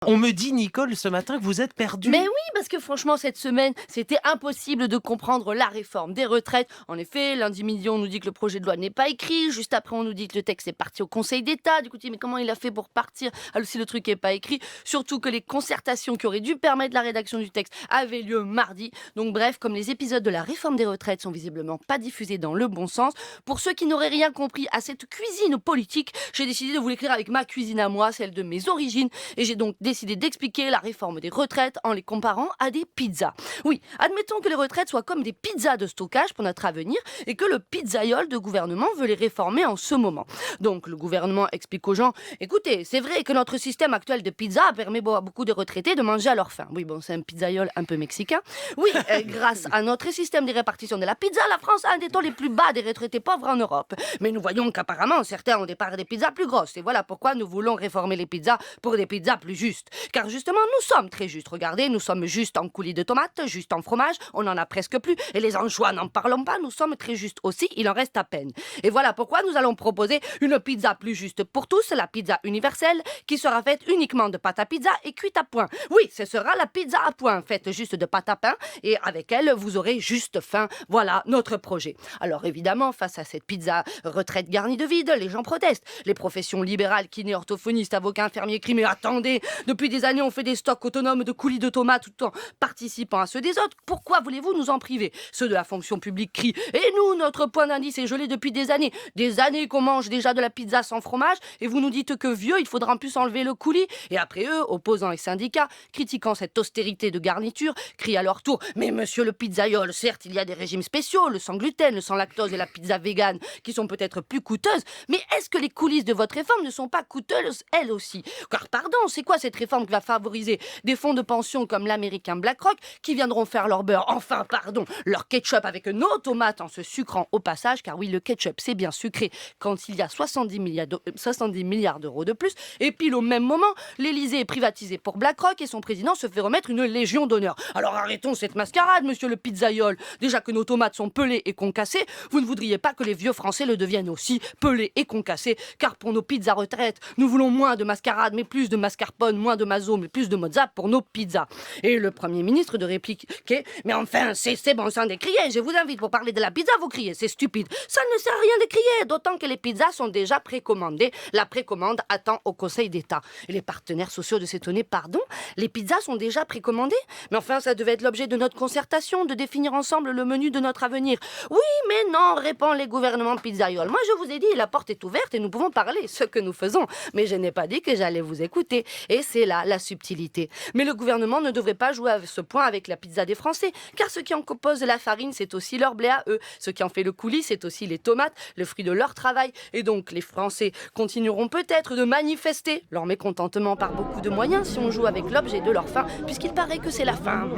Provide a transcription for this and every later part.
On me dit, Nicole, ce matin que vous êtes perdue. Mais oui, parce que franchement, cette semaine, c'était impossible de comprendre la réforme des retraites. En effet, lundi midi, on nous dit que le projet de loi n'est pas écrit. Juste après, on nous dit que le texte est parti au Conseil d'État. Du coup, mais comment il a fait pour partir alors si le truc n'est pas écrit? Surtout que les concertations qui auraient dû permettre la rédaction du texte avaient lieu mardi. Donc bref, comme les épisodes de la réforme des retraites sont visiblement pas diffusés dans le bon sens, pour ceux qui n'auraient rien compris à cette cuisine politique, j'ai décidé de vous l'écrire avec ma cuisine à moi, celle de mes origines. Et j'ai donc décidé d'expliquer la réforme des retraites en les comparant à des pizzas. Oui, admettons que les retraites soient comme des pizzas de stockage pour notre avenir et que le pizzaiole de gouvernement veut les réformer en ce moment. Donc le gouvernement explique aux gens, écoutez, c'est vrai que notre système actuel de pizza permet à beaucoup de retraités de manger à leur faim. Oui, bon, c'est un pizzaiole un peu mexicain. Oui, grâce à notre système de répartition de la pizza, la France a un des taux les plus bas des retraités pauvres en Europe. Mais nous voyons qu'apparemment, certains ont des parts des pizzas plus grosses. Et voilà pourquoi nous voulons réformer les pizzas pour des pizzas plus justes. Car justement, nous sommes très justes. Regardez, nous sommes justes en coulis de tomates, justes en fromage, on n'en a presque plus. Et les anchois, n'en parlons pas, nous sommes très justes aussi, il en reste à peine. Et voilà pourquoi nous allons proposer une pizza plus juste pour tous, la pizza universelle, qui sera faite uniquement de pâte à pizza et cuite à point. Oui, ce sera la pizza à point, faite juste de pâte à pain, et avec elle, vous aurez juste faim. Voilà notre projet. Alors évidemment, face à cette pizza retraite garnie de vide, les gens protestent. Les professions libérales, kinés, orthophonistes, avocats, infirmiers, crient, mais attendez, depuis des années, on fait des stocks autonomes de coulis de tomates tout en participant à ceux des autres. Pourquoi voulez-vous nous en priver? Ceux de la fonction publique crient. Et nous, notre point d'indice est gelé depuis des années. Des années qu'on mange déjà de la pizza sans fromage et vous nous dites que vieux, il faudra en plus enlever le coulis. Et après eux, opposants et syndicats, critiquant cette austérité de garniture, crient à leur tour. Mais monsieur le pizzaiole, certes, il y a des régimes spéciaux, le sans gluten, le sans lactose et la pizza végane, qui sont peut-être plus coûteuses. Mais est-ce que les coulisses de votre réforme ne sont pas coûteuses, elles aussi? Car pardon, c'est quoi cette réforme qui va favoriser des fonds de pension comme l'américain BlackRock qui viendront faire leur beurre, enfin pardon, leur ketchup avec nos tomates en se sucrant au passage, car oui, le ketchup c'est bien sucré quand il y a 70 milliards d'euros de plus, et puis au même moment, l'Elysée est privatisé pour BlackRock et son président se fait remettre une légion d'honneur. Alors arrêtons cette mascarade, monsieur le pizzaiole. Déjà que nos tomates sont pelées et concassées, vous ne voudriez pas que les vieux Français le deviennent aussi, pelés et concassés, car pour nos pizzas retraites, nous voulons moins de mascarade, mais plus de mascarpone, moins de mazo, mais plus de mozza pour nos pizzas. Et le Premier ministre de répliquer, mais enfin, c'est bon sang de crier, je vous invite pour parler de la pizza, vous criez, c'est stupide. Ça ne sert à rien de crier, d'autant que les pizzas sont déjà précommandées. La précommande attend au Conseil d'État. Et les partenaires sociaux de s'étonner, pardon, les pizzas sont déjà précommandées? Mais enfin, ça devait être l'objet de notre concertation, de définir ensemble le menu de notre avenir. Oui, mais non, répond les gouvernements pizzaioles. Moi, je vous ai dit, la porte est ouverte et nous pouvons parler, ce que nous faisons. Mais je n'ai pas dit que j'allais vous écouter. Et c'est là la subtilité. Mais le gouvernement ne devrait pas jouer à ce point avec la pizza des Français, car ce qui en compose la farine, c'est aussi leur blé à eux. Ce qui en fait le coulis, c'est aussi les tomates, le fruit de leur travail. Et donc, les Français continueront peut-être de manifester leur mécontentement par beaucoup de moyens si on joue avec l'objet de leur faim, puisqu'il paraît que c'est la faim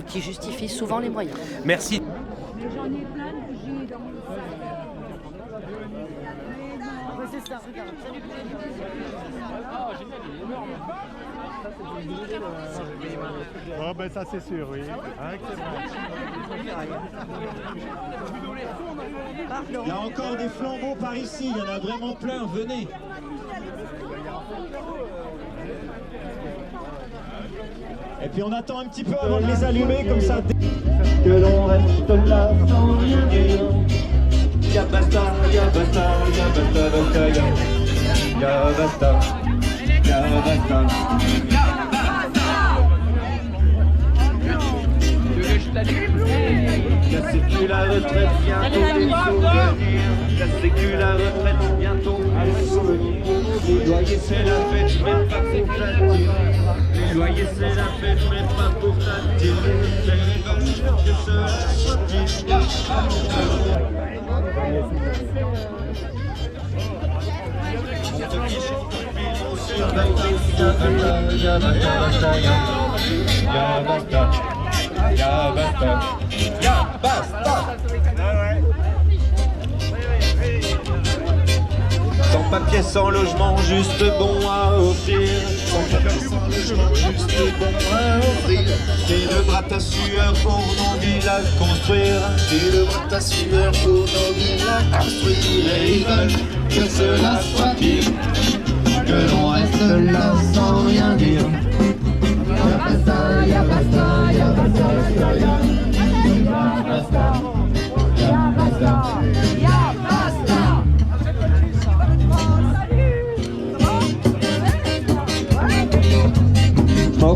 qui justifie souvent les moyens. Merci. J'en ai plein de bougies dans mon c'est ça, regarde. Ah, génial, il est énorme. Oh, ben ça c'est sûr, oui. Il y a encore des flambeaux par ici, il y en a vraiment plein, venez. Et puis on attend un petit peu avant de les allumer comme ça. Que l'on reste là sans rien dire. Ya basta, ya basta, ya basta, basta, ya. Ya basta, ya basta. La sécu, la retraite, bientôt des souvenirs. La sécu, la retraite, bientôt des souvenirs. Les loyers, c'est la fête, mais pas pour t'attirer. Les loyers, c'est la fête, mais pas pour t'attirer. C'est les gauches que cela sortit. Ya basta, ya basta. Ya basta, ya basta. Sans papier, sans logement, juste bon à offrir. Sans papier, sans logement, juste bon à offrir. Et le bras ta sueur pour nos villages construire. Et le bras ta sueur pour nos villages construire. Et ils veulent que cela soit pire, que l'on reste là sans rien dire.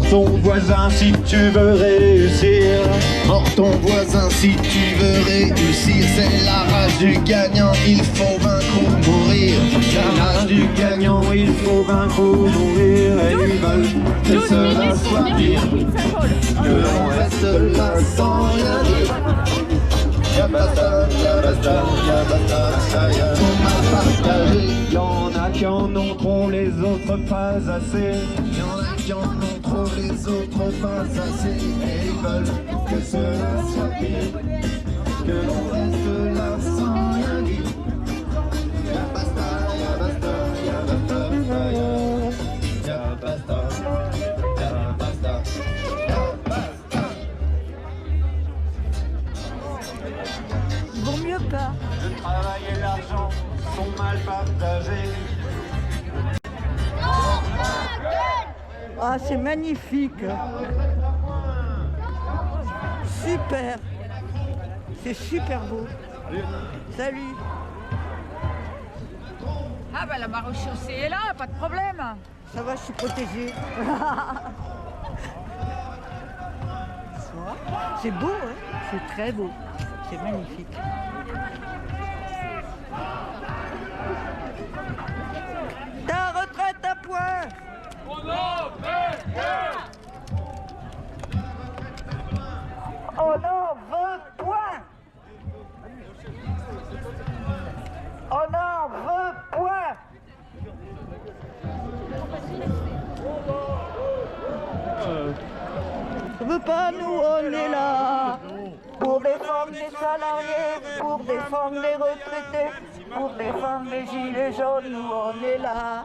ton voisin si tu veux réussir. Mors ton voisin si tu veux réussir. C'est la rage du gagnant, il faut vaincre ou mourir. La rage du gagnant, il faut vaincre ou mourir. Et ils veulent que cela soit pire, Que l'on reste là sans rien dire. Yabasta, yabasta, yabasta, ça y est. On m'a partagé. y en a qui en ont trop, les autres pas assez. Y'en a qui en ont trop, les autres pas assez. Et ils veulent que cela soit pire. Que l'on reste là sans rien dire. Yabasta, yabasta, yabasta, ça y est. Yabasta, yabasta, yabasta. Vaut mieux pas. Le travail et l'argent sont mal partagés. Ah, c'est magnifique. Super. C'est super beau. Salut. Ah bah la maréchaussée est là, pas de problème. Ça va, je suis protégée. C'est beau, hein? C'est très beau. C'est magnifique. Ta retraite à point. On en veut point. On en veut point. On veut pas, nous on est là pour défendre les salariés, pour défendre les retraités, pour défendre les gilets jaunes, nous on est là.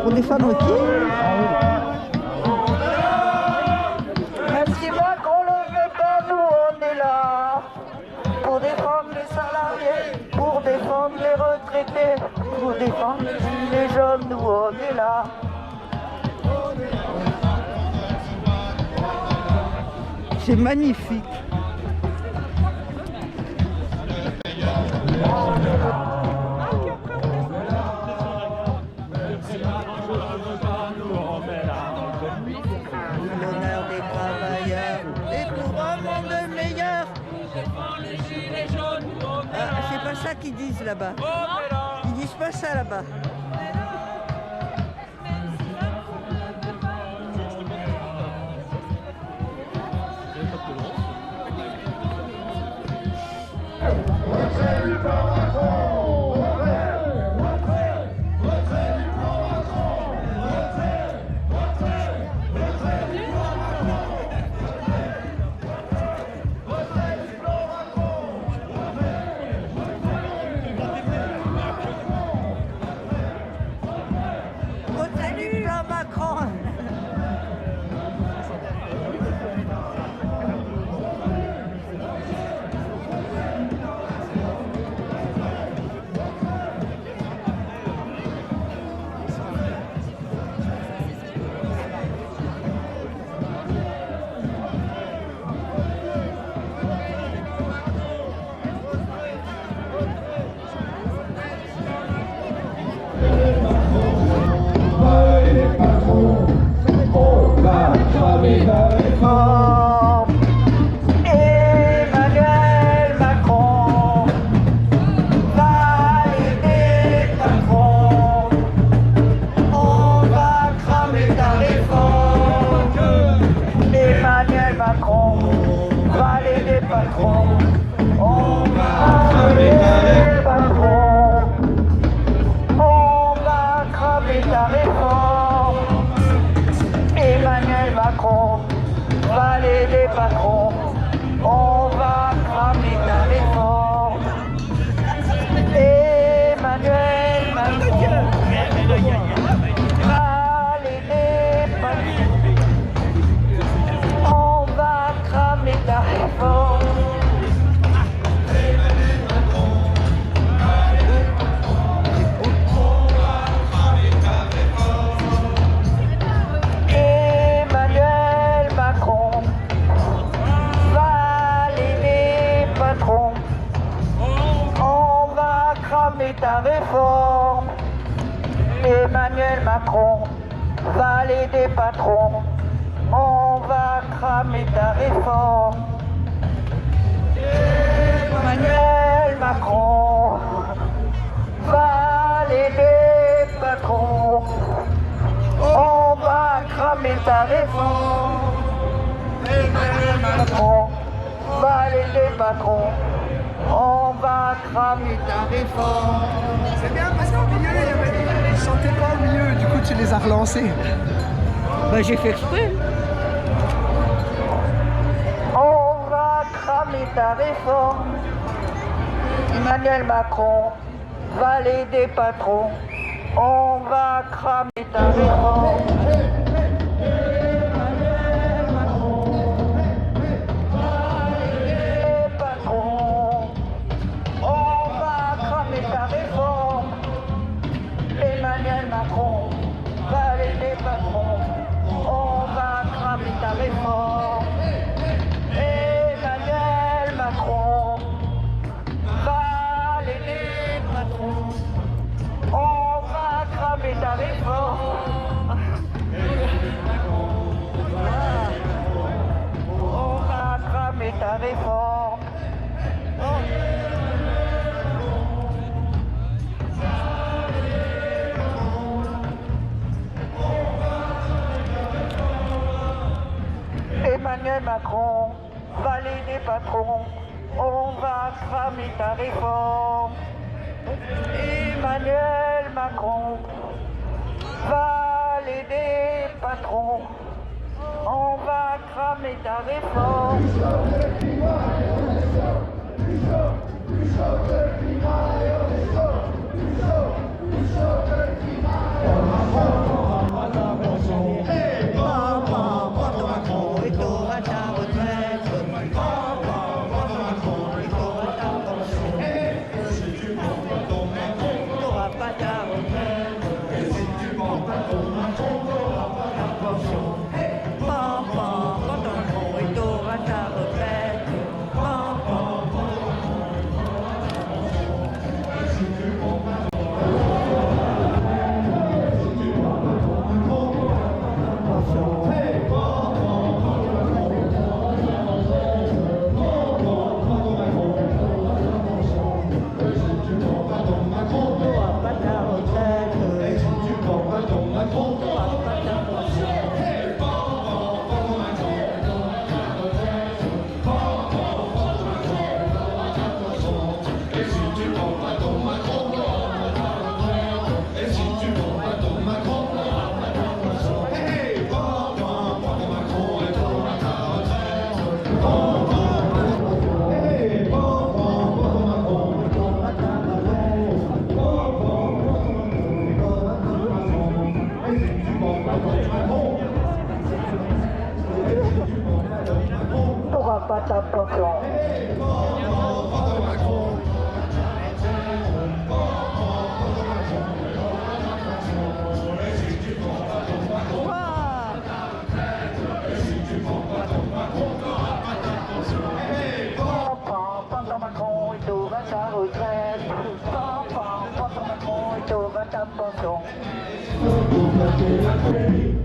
Pour défendre qui? Même si Macron le veut pas, nous on est là pour défendre les salariés, pour défendre les retraités, pour défendre les gilets jaunes, nous on est là. C'est magnifique. L'honneur des travailleurs et pour un monde meilleur. Ah, c'est pas ça qu'ils disent là-bas. Ils disent pas ça là-bas. Retrait du plan Macron. Emmanuel Macron va aider Macron. On va cramer ta réforme. Emmanuel Macron va aider Macron. On va cramer ta réforme. On va cramer ta réforme. Emmanuel Macron va l'aider patron, on va cramer ta réforme. Emmanuel Macron va l'aider patron, on va cramer ta réforme. Emmanuel Macron va l'aider patron. On va cramer ta réforme. Emmanuel Macron, valet des patrons, on va cramer ta réforme. Emmanuel Macron, valet des patrons, on va cramer ta réforme. Emmanuel Macron, valet des patrons, on va cramer ta réforme. C'est bien parce qu'au milieu, ils chantaient pas au milieu, du coup tu les as relancés. Bah j'ai fait exprès. On va cramer ta réforme. Emmanuel Macron, valet des patrons, on va cramer ta réforme. Emmanuel Macron, valet des patrons, on va cramer ta réforme. Emmanuel Macron, valet des patrons, on va cramer ta réforme. Emmanuel Macron, valet des patrons, on va cramer ta réforme. On va cramer ta réforme. Emmanuel Macron, valet des patrons, on va cramer ta réforme. Emmanuel Macron, valet des patrons, on va cramer ta réforme. T'auras pas ta pension. Pendant Macron, il t'aura ta retraite. Pendant Macron, il t'aura ta pension.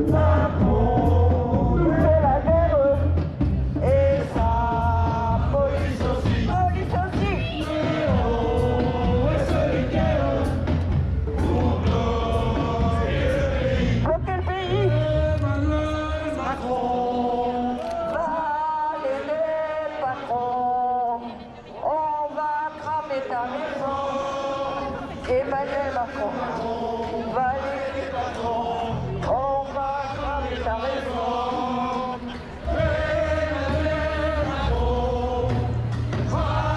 Macron, c'est la guerre. Et sa police aussi. Police aussi. Et solidaire. Bloquer le pays. Macron, valet des patrons, on va cramer ta réforme. Emmanuel Macron, valet des patrons, on va cramer ta réforme. Emmanuel Macron,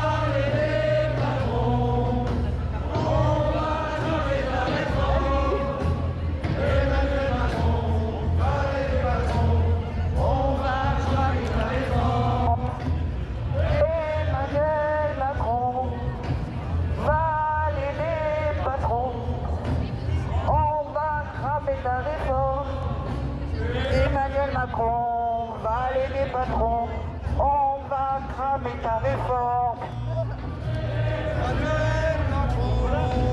valet des patrons, on va cramer ta réforme. Emmanuel Macron, valet des patrons, on va cramer ta réforme. Emmanuel Macron, valet des patrons, on va cramer ta réforme. Emmanuel Macron, valet des patrons, on va cramer ta réforme. Emmanuel Macron,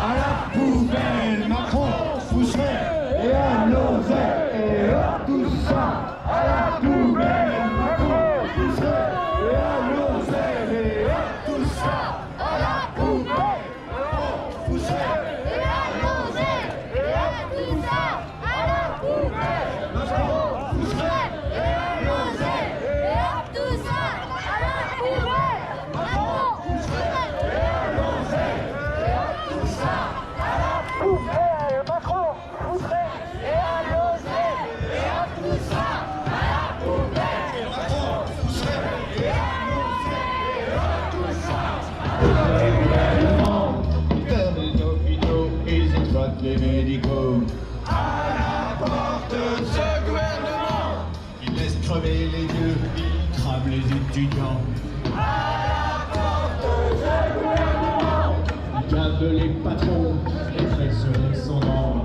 à la poubelle, Macron, Fousseret et à l'oseille, et hop, tout ça à la poubelle, Macron, Fousseret et à l'oseille, et hop, tout ça à la poubelle, Macron, Fousseret et à l'oseille, et hop, tout ça à la poubelle, Macron, Fousseret et à l'oseille, et hop, tout ça à la poubelle, Macron, Fousseret et à l'oseille, et hop, tout ça à la poubelle, Macron, Fousseret et à l'oseille, et hop, tout ça à la poubelle, Macron, Fousseret et à l'oseille, et hop, tout ça à la poubelle. Ils ferment les hôpitaux, ils exploitent les médicaux. À la porte de ce gouvernement, ils laissent crever les vieux, ils crament les étudiants. À la porte de ce gouvernement, ils gardent les patrons, les traits sur les sondants.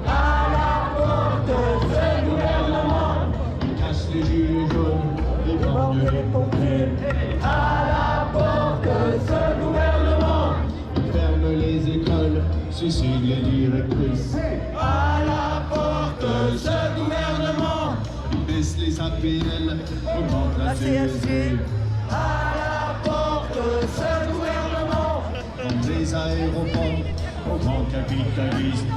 À la porte de ce gouvernement, ils cassent les gilets jaunes, ils bornent les pompiers. À la porte de ce gouvernement, ils ferment les écoles, suicident les directrices. À la porte de ce gouvernement, ils baissent les APL, augmentent la CSG. À la porte de ce gouvernement, comme les aéroports au grand capitalisme.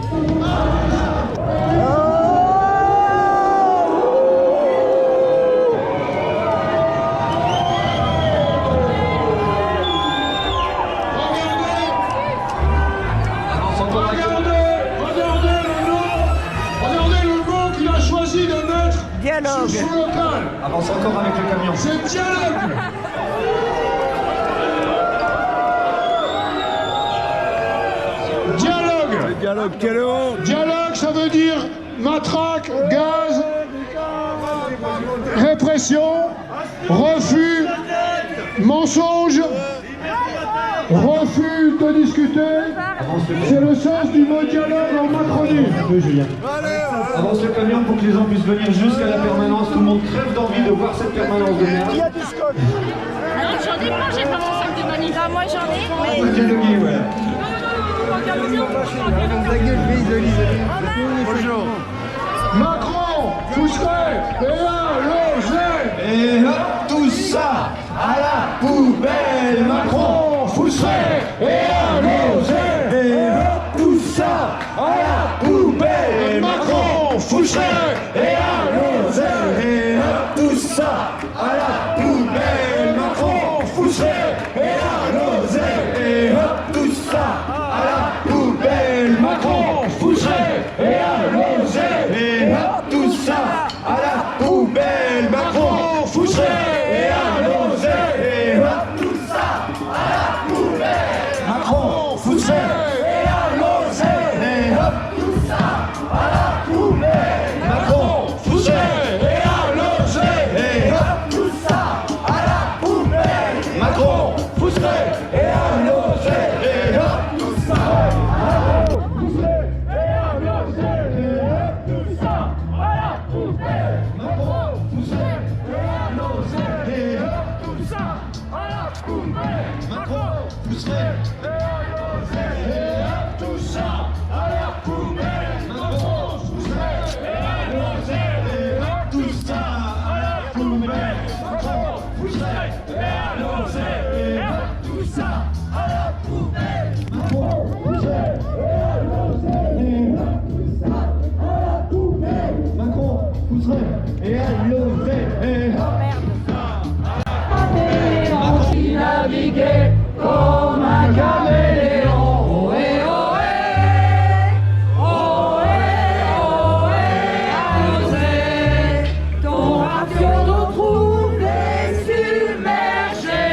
Regardez le mot qu'il a choisi de mettre Dialogue. sous local. Avance encore avec le camion. C'est dialogue. Dialogue. Dialogue, ça veut dire matraque, gaz, répression, refus, mensonge, refus de discuter. C'est le sens du mot dialogue en Macronie. Avance le camion pour que les gens puissent venir jusqu'à la permanence. Tout le monde crève d'envie de voir cette permanence de merde. Il y a du scotch. Non, j'en ai pas, j'ai pas mon sac de manif. Ah, moi j'en ai, On va dialoguer, ouais. Bonjour. Macron, Fousseret et à l'oseille. Et hop, tout ça à la poubelle, Macron, Fousseret et à l'oseille. Et hop, tout ça à la poubelle, Macron, Fousseret et à l'oseille. Et hop, tout ça à la poubelle, Macron, Fousseret et à l'oseille. Et hop, tout ça à la poubelle, Macron, Fousseret et à l'oseille. Et hop, tout ça à la poubelle, Macron, Fousseret et à l'oseille. Et hop, tout ça à la poubelle, Macron, Fousseret et à l'oseille. Et hop, tout ça à la poubelle, Macron, Fousseret et à l'oseille. Et hop, tout ça à la poubelle, Macron, Fousseret et à l'oseille. Et hop, tout ça à la poubelle, et à l'oseille. Et hop, tout ça à la poubelle, Macron, Fousseret et à l'oseille. Et hop, tout ça à la poubelle, Macron, Fousseret et à l'oseille. Et hop, tout ça à la poubelle, Macron, Fousseret et à l'oseille. Et hop, tout ça à la poubelle, Macron, Fousseret et à l'oseille. Et hop, tout ça à la poubelle, Macron, Fousseret et à l'oseille. Et hop, tout ça à la poubelle, Macron, Fousseret et à l'oseille. Et hop, qui naviguait comme un caméléon. Ohé, ohé, ohé, ohé, à l'oseille. Ton avion nous trouvait submergés.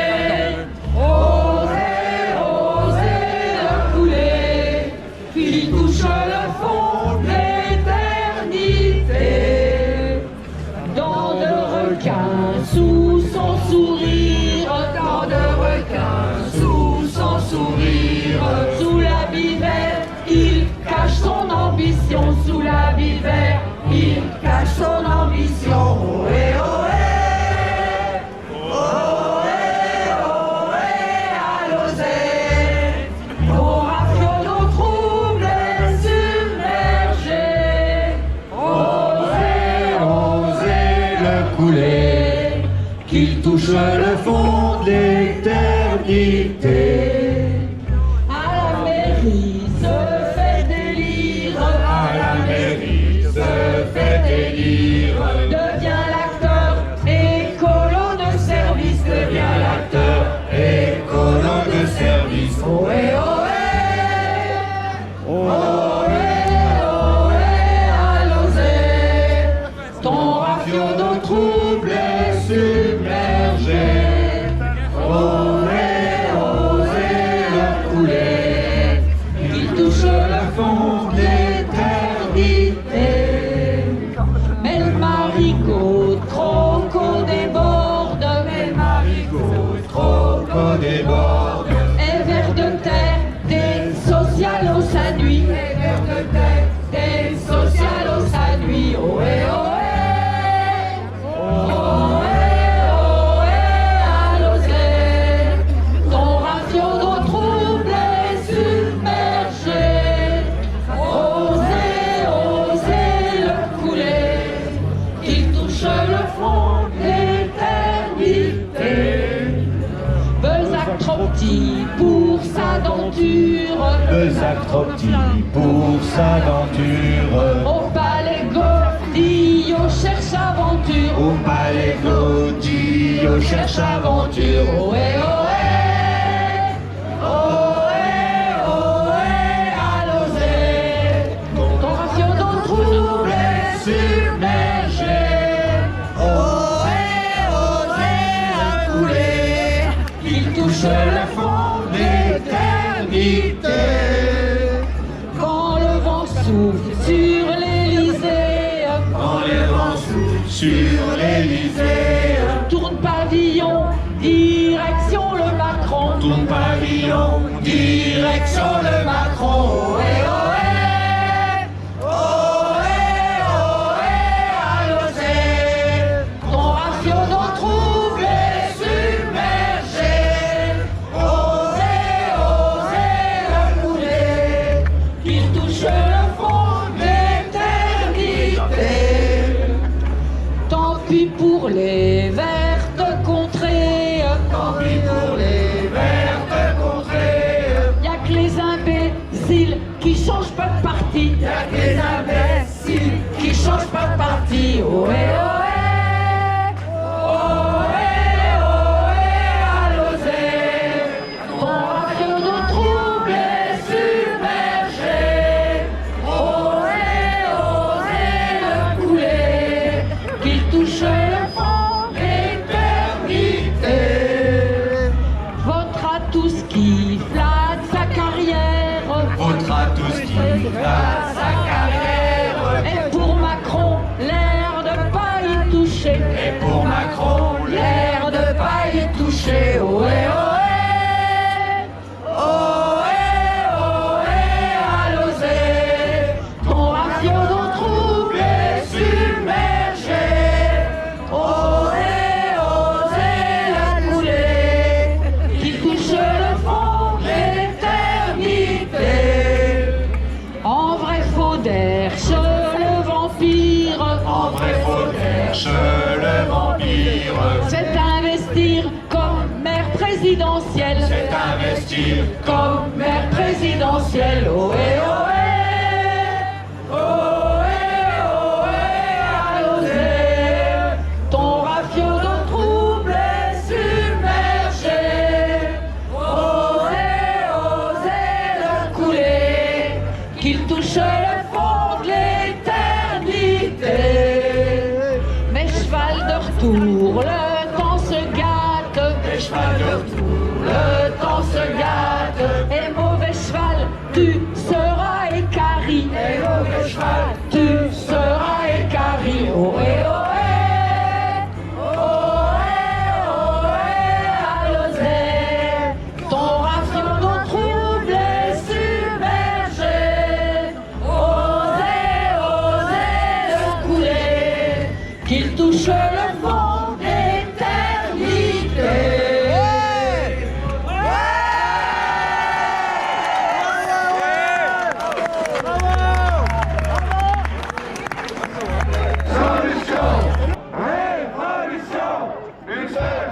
Osez, osez le couler, qui touche le fond de l'éternité. Dans de requins sous son sourire, dans de requins sous son sourire, sous la vivère, il cache son ambition, sous la vivère, il cache son ambition. Ohé, ohé, ohé, ohé, à l'oseille. Ton avion nous trouve touche le fond de l'éternité. À la mairie se fait délire. À la mairie se fait délire. Devient l'acteur écolo de service. Devient l'acteur écolo de service. Ohé, ohé. Ohé, ohé, à l'osée. Ton rafio d'eau trouble est submergé. Ohé, ohé, le couler. Il touche le fond de l'éternité. Mais le marigot croco déborde. Mais le marigot Croco déborde. et vers de terre des socialos sa nuit. Et vers de terre des socialos sa nuit. Ohé, ohé. Ohé, ohé, à l'osée. Ton ratio d'eau trouble est submergé. Osez, osez le couler. Il touche le fond de l'éternité. Bezac trop petit pour sa denture. Bezac trop petit pour sa denture. Au palais Godillot cherche aventure. Au palais Godillot cherche aventure. Ohé, ohé. Ohé, ohé, à l'osée. Ton ratio d'eau trouble est submergé. Ohé, ohé, à couler. Il touche le fond de l'éternité. Quand le vent souffle sur l'Élysée. Quand les vents soufflent sur l'Élysée. Tourne pavillon, direction le Macron. Tourne pavillon, direction le Macron. Ohé, ohé. Ohé, ohé, à l'osée. Ton ratio d'eau trouble est submergé. Osez, osez le couler. Il touche le fond de l'éternité. Tant pis pour les vertes contrées. Tant pis pour les vertes contrées. Y'a que les imbéciles qui changent pas de parti. Y'a que les imbéciles Qui changent pas de parti. Ohé, ohé. Ohé, ohé, à l'osée. Ton ratio d'eau trouble est submergé. Ohé, osez le couler. Qu'il touche le fond de l'éternité. Votera tout ce qui flatte sa carrière. votera tout ce qui va sa carrière. Et pour Macron, l'air de pas y toucher. Et pour Macron, L'air de pas y toucher. Ohé, ohé. Ohé, ohé, à l'osée. Ton ratio d'eau trouble est submergé. Ohé, osez le couler. Qui touche le fond de l'éternité. En vrai faux d'Herche, le vampire. en vrai faut cherche le vampire. C'est investir comme maire présidentielle. C'est investir Comme maire présidentielle. Ohé, ohé. Ohé, ohé, à l'osée. Ton ratio d'eau trouble est submergé. Ohé, osez le couler. Qu'il touche le fond de l'éternité. Mes chevals de retour, le temps se gâte. les chevals de retour. Le temps se gâte. Et mauvais cheval, tu seras écarri. Et mauvais cheval, Tu seras écarri. Ohé, ohé. Ohé, ohé, à l'osée. Ton ratio d'eau trouble est submergé. Osez, osez le couler. Qu'il touche le fond de l'éternité. Révolution, une seule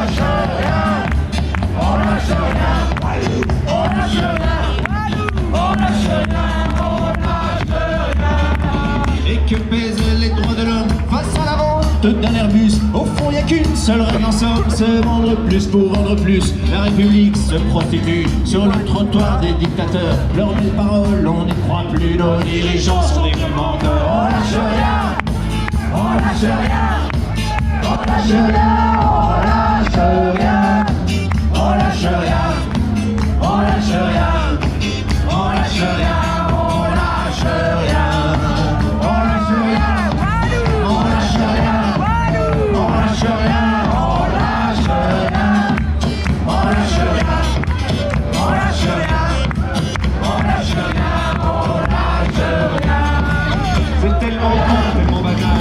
Et que pèsent les droits de l'homme face à la vente d'un Airbus? Au fond, y a qu'une seule règle en somme, se vendre plus pour vendre plus. La République se prostitue sur le trottoir des dictateurs. Leurs belles paroles, on n'y croit plus, nos dirigeants sont des menteurs. On lâche rien, on lâche rien, on lâche rien, on lâche rien, on lâche rien, on lâche rien, on lâche rien, on lâche rien. C'est tellement con, tellement banal.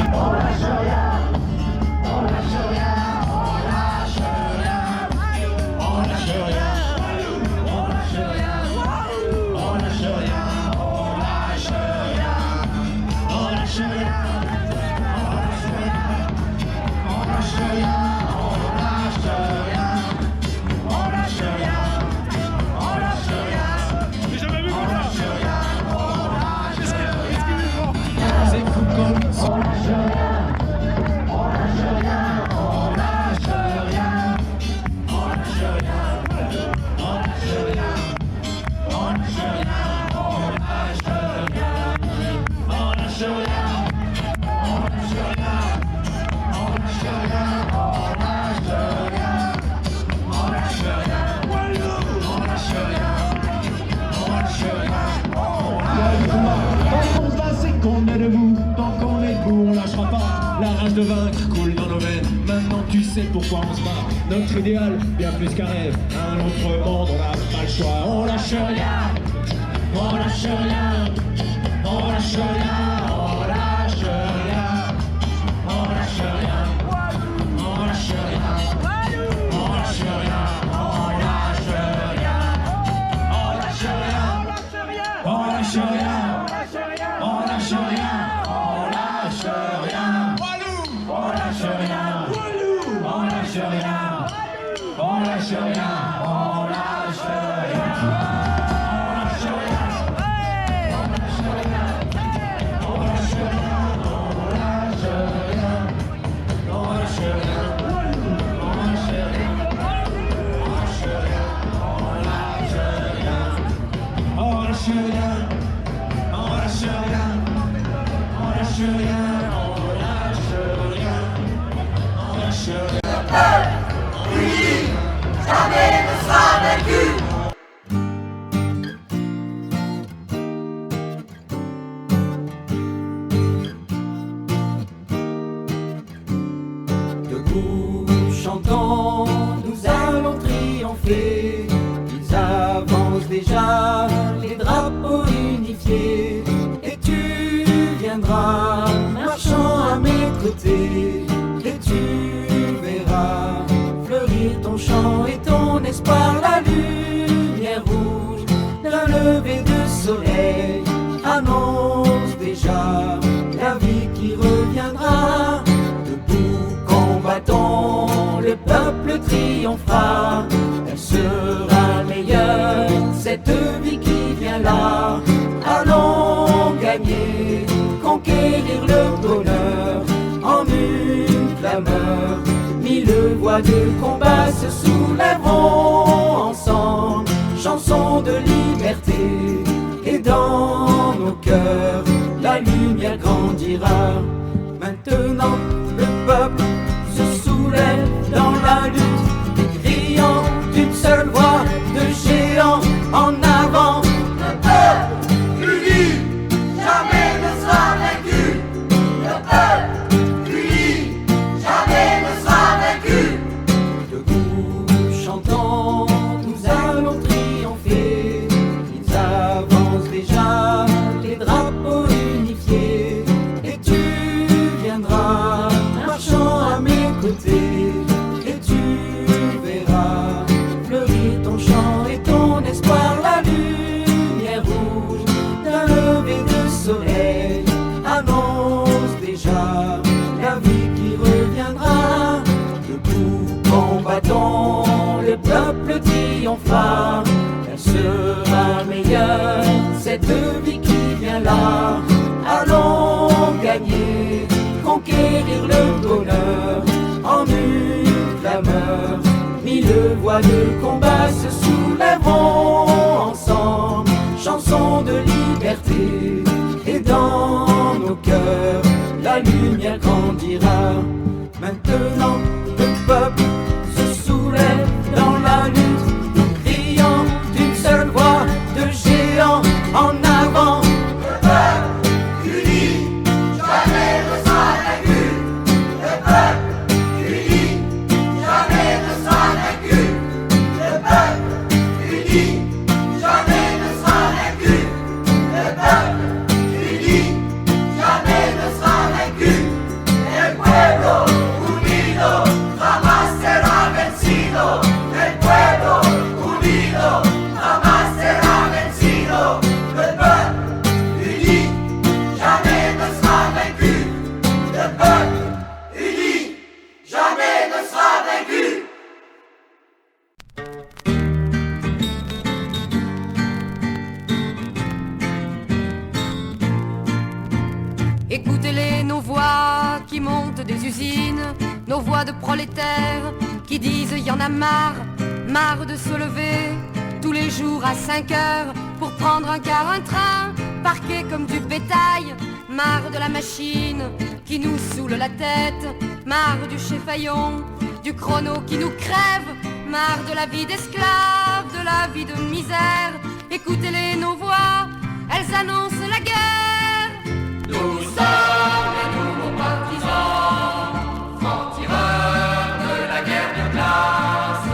Qu'on est debout, tant qu'on est debout, on lâchera pas. La rage de vaincre coule dans nos veines. Maintenant tu sais pourquoi on se bat. Notre idéal, bien plus qu'un rêve. Un autre monde, on n'a pas le choix. On lâche rien, on lâche rien, on lâche rien, on lâche rien, on lâche rien, on lâche rien, on lâche rien, on lâche rien, on lâche rien, on lâche rien. On lâche rien, on lâche rien, on lâche rien, on lâche rien, on lâche rien, on lâche Debout, chantons, nous allons triompher. Ils avancent déjà, les drapeaux unifiés. Et tu viendras, marchant à mes côtés. Et tu verras fleurir ton chant et ton espoir. La lumière rouge d'un lever de soleil annonce déjà la vie qui reviendra. Debout, combattons, le peuple triomphera. Elle sera meilleure, cette vie qui vient là. Allons gagner, conquérir le bonheur en une clameur. Mille voix de combat se soulèveront ensemble, chansons de liberté. Et dans nos cœurs, la lumière grandira. Maintenant, le peuple se soulève dans la lutte, criant d'une seule voix de géant en avant. Le peuple uni, jamais ne sera vaincu. Le peuple uni, jamais ne sera vaincu. Debout, chantons, nous allons triompher. Ils avancent déjà, les drapeaux unifiés. Et tu viendras, marchant à mes côtés. Et tu verras fleurir ton chant et ton espoir. La lumière rouge d'un lever de soleil annonce déjà la vie qui reviendra. Debout, combattons, le peuple triomphera. Elle sera meilleure, cette vie qui vient là. Allons gagner, conquérir le bonheur en une clameur. Mille voix de combat se soulèveront ensemble, chansons de liberté. Et dans nos cœurs, la lumière grandira. Maintenant, le peuple se soulève dans la lutte, criant d'une seule voix de géant en avant. Le peuple uni, jamais ne sera vaincu. Le peuple uni, jamais ne sera vaincu. Le peuple uni, jamais ne sera vaincu. Le peuple uni, jamais ne sera vaincu. El pueblo unido jamás será vencido. El pueblo unido jamás será vencido. Le peuple uni, jamais ne sera vaincu. Le peuple uni, jamais ne sera vaincu. Écoutez-les, nos voix qui montent des usines, nos voix de prolétaires qui disent y en a marre, marre de se lever tous les jours à 5 heures pour prendre un quart, un train, parqué comme du bétail, marre de la machine qui nous saoule la tête, marre du cheffaillon, du chrono qui nous crève, marre de la vie d'esclave, de la vie de misère. Écoutez-les, nos voix, elles annoncent la guerre. Nous sommes les nouveaux partisans, francs-tireurs de la guerre de classe.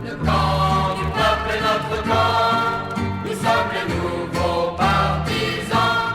Le camp du peuple est notre camp, nous sommes les nouveaux partisans.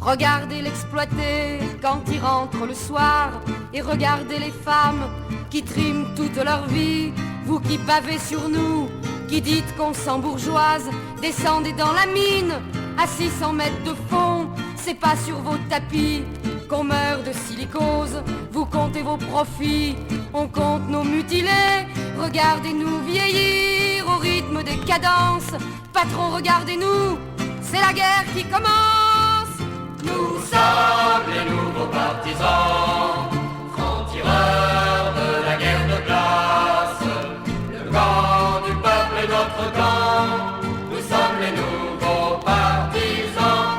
Regardez l'exploité quand il rentre le soir, et regardez les femmes qui triment toute leur vie. Vous qui bavez sur nous, qui dites qu'on s'embourgeoise, descendez dans la mine, à 600 mètres de fond. C'est pas sur vos tapis qu'on meurt de silicose. Vous comptez vos profits, on compte nos mutilés. Regardez-nous vieillir au rythme des cadences. Patron, regardez-nous, c'est la guerre qui commence. Nous sommes les nouveaux partisans, francs-tireurs de la guerre de glace. Le camp du peuple est notre camp, nous sommes les nouveaux partisans.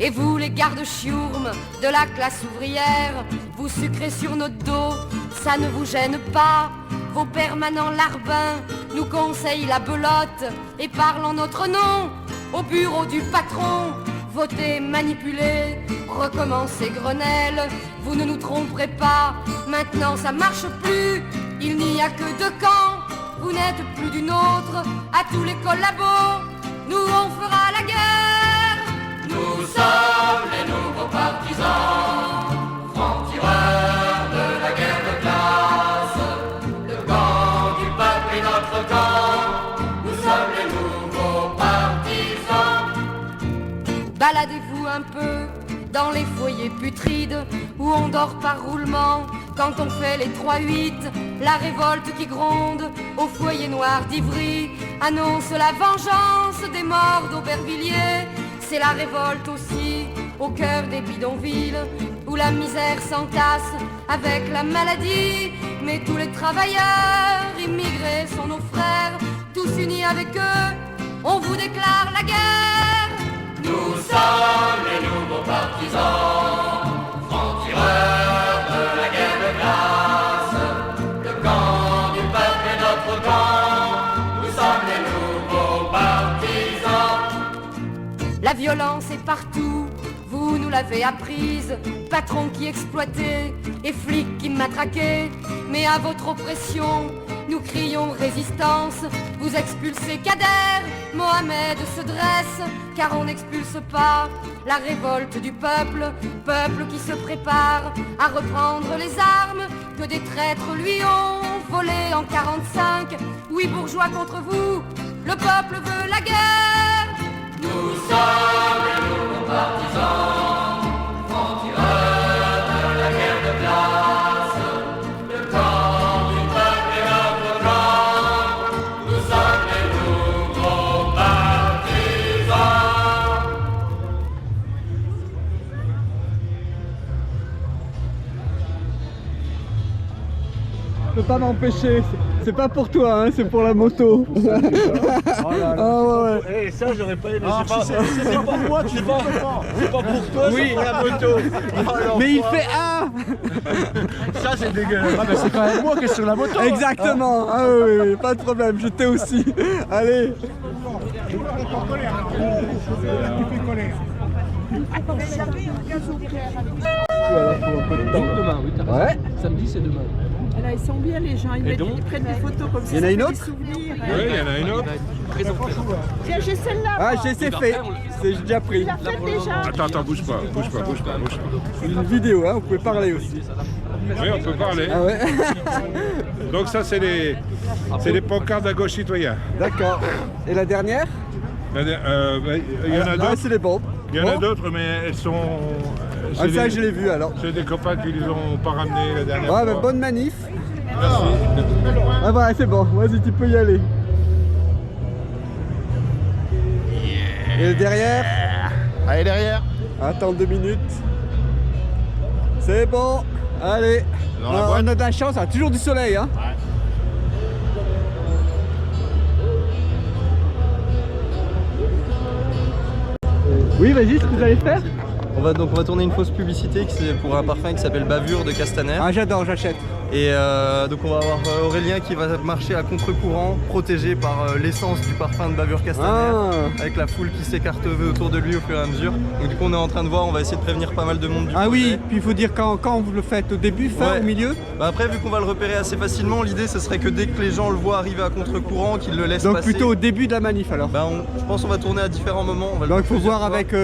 Et vous les gardes-chiourmes de la classe ouvrière, vous sucrez sur notre dos, ça ne vous gêne pas. Vos permanents larbins nous conseillent la belote et parlent en notre nom au bureau du patron. votez, manipulez, recommencez Grenelle. Vous ne nous tromperez pas, maintenant ça marche plus. Il n'y a que deux camps, vous n'êtes plus d'une autre. À tous les collabos, nous on fera la guerre. Nous sommes les nouveaux partisans, francs-tireurs de la guerre de classe. Le camp du peuple est notre camp, nous sommes les nouveaux partisans. Baladez-vous un peu dans les foyers putrides où on dort par roulement. Quand on fait les 3-8, la révolte qui gronde au foyer noir d'Ivry annonce la vengeance des morts d'Aubervilliers. C'est la révolte aussi au cœur des bidonvilles où la misère s'entasse avec la maladie. Mais tous les travailleurs immigrés sont nos frères, tous unis avec eux, on vous déclare la guerre. Nous sommes les nouveaux partisans, francs-tireurs de la guerre de classe. Le camp du peuple est notre camp, nous sommes les nouveaux partisans. La violence est partout, vous nous l'avez apprise. Patrons qui exploitaient et flics qui matraquaient. Mais à votre oppression, nous crions résistance. Vous expulsez Kader, Mohamed se dresse. Car on n'expulse pas la révolte du peuple. Peuple qui se prépare à reprendre les armes que des traîtres lui ont volées en 45. Oui, bourgeois contre vous, le peuple veut la guerre. Nous sommes les nouveaux partisans, francs-tireurs de la guerre de classe. Le camp du peuple est notre camp, nous sommes les nouveaux partisans. Je peux pas m'empêcher, c'est pas pour toi, hein, c'est pour la moto. Oh là là. Ah ouais. Eh, ça j'aurais pas aimé, c'est pas moi, c'est pas pour toi, Oui. c'est pour la moto. Mais il fait un. Ça c'est dégueulasse. Ah, mais c'est quand même moi qui est sur la moto. Exactement. Ah oui, oui, pas de problème, je t'ai aussi. Allez. Demain, oui, Ouais. Samedi, c'est demain. Là, ils sont bien les gens, ils prennent des photos comme ça. Il y en a une autre? Oui, il y en a une autre. Tiens, j'ai celle-là. Ah, j'ai fait. J'ai déjà pris. La fête déjà. Attends, bouge pas. Une vidéo, hein, vous pouvez parler aussi. Oui, on peut parler. Ah ouais. Donc ça c'est les pancartes à gauche citoyen. D'accord. Et la dernière? Il y en a Ah, d'autres. c'est les bombes. Il y en a d'autres, mais elles sont. Ah, ça, je l'ai vu alors. C'est des copains qui les ont pas ramenés la dernière Ouais, fois. bah, bonne manif. Merci. Ah, voilà, c'est bon. Vas-y, tu peux y aller. Et derrière? Allez derrière. Attends 2 minutes. C'est bon. Allez. Dans la boîte. On a de la chance, il y a toujours du soleil, hein. Oui, vas-y, ce que vous allez faire? On va tourner une fausse publicité pour un parfum qui s'appelle Bavure de Castaner. Ah, j'adore, j'achète. Et donc on va avoir Aurélien qui va marcher à contre-courant, protégé par l'essence du parfum de Bavure Castaner, avec la foule qui s'écarte autour de lui au fur et à mesure. Donc du coup on est en train de voir, on va essayer de prévenir pas mal de monde du projet. Oui, puis il faut dire quand vous le faites, au début, fin, Ouais. au milieu. Bah après vu qu'on va le repérer assez facilement, l'idée ce serait que dès que les gens le voient arriver à contre-courant, qu'ils le laissent Donc passer. plutôt au début de la manif alors. Bah je pense qu'on va tourner à différents moments. On va Donc il faut voir avec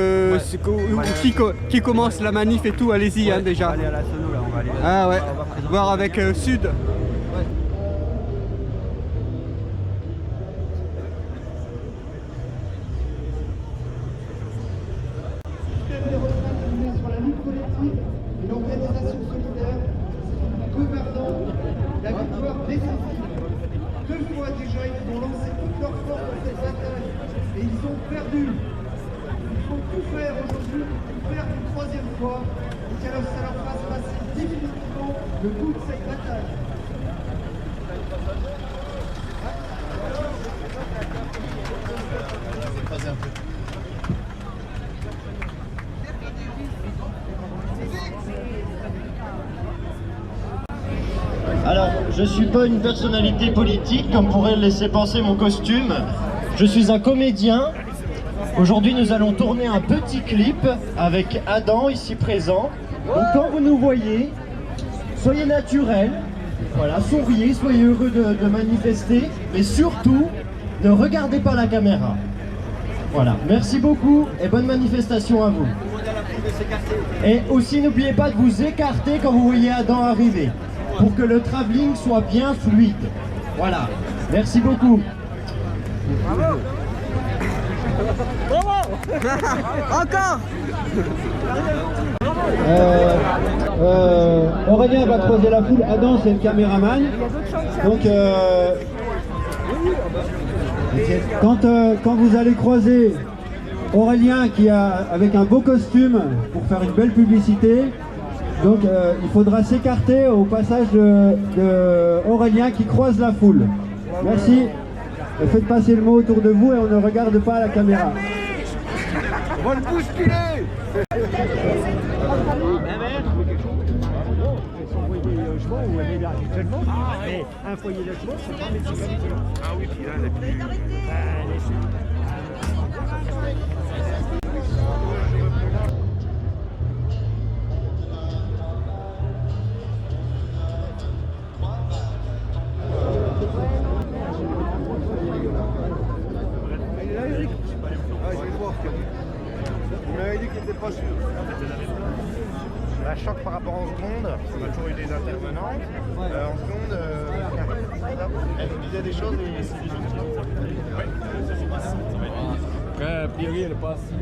qui commence la manif et tout, allez-y hein, déjà. On va aller à la sono là, on va aller. Ah ouais, voir avec Sud. Une organisation solidaire, gouvernant la victoire décisive. 2 fois déjà, ils ont lancé toute leur force dans cette bataille et ils ont perdu. Il faut tout faire aujourd'hui, tout faire une 3e fois et que ça leur fasse passer définitivement le bout de cette bataille. Alors, je ne suis pas une personnalité politique, comme pourrait le laisser penser mon costume. Je suis un comédien Aujourd'hui, nous allons tourner un petit clip avec Adam, ici présent. Donc quand vous nous voyez, soyez naturels, voilà, souriez, soyez heureux de manifester, mais surtout, ne regardez pas la caméra. Voilà, merci beaucoup et bonne manifestation à vous. Et aussi, n'oubliez pas de vous écarter quand vous voyez Adam arriver, pour que le travelling soit bien fluide. Voilà, merci beaucoup. Bravo. Bravo. Encore. Aurélien va croiser la foule. Adam, c'est le caméraman. Donc, quand vous allez croiser Aurélien qui a avec un beau costume pour faire une belle publicité, donc il faudra s'écarter au passage de Aurélien qui croise la foule. Merci. Et faites passer le mot autour de vous et on ne regarde pas à la caméra. On va le bousculer. Où elle est là actuellement, mais un foyer logement, c'est pas médicalisé. Ah oui, puis là, elle est plus... Il est là, Eric? Ah, je vais le voir. Il m'avait dit qu'il n'était pas sûr. La choc par rapport aux secondes, on a toujours eu des intervenants. En seconde, elle nous disait des choses et c'est des choses qui... Après, a priori, elle est pas si...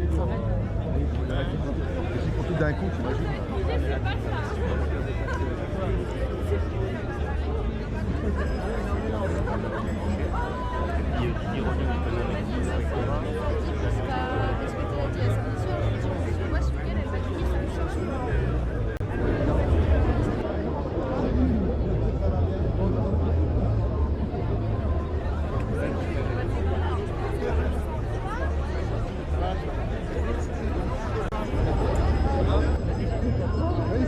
C'est pour tout d'un coup, t'imagines.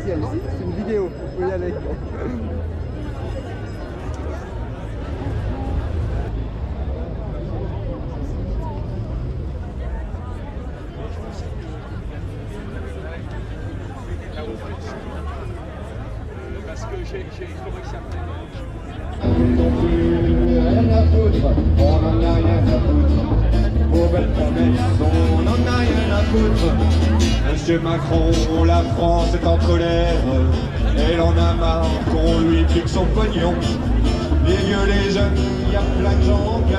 C'est une vidéo, vous pouvez y aller. Parce que j'ai trouvé que ça Rien à foutre, on en a rien à foutre. Vos belles promesses, on en a rien à foutre. Monsieur Macron, la France est en colère. Elle en a marre qu'on lui pique son pognon. Les vieux, les jeunes, il y a plein de gens qui...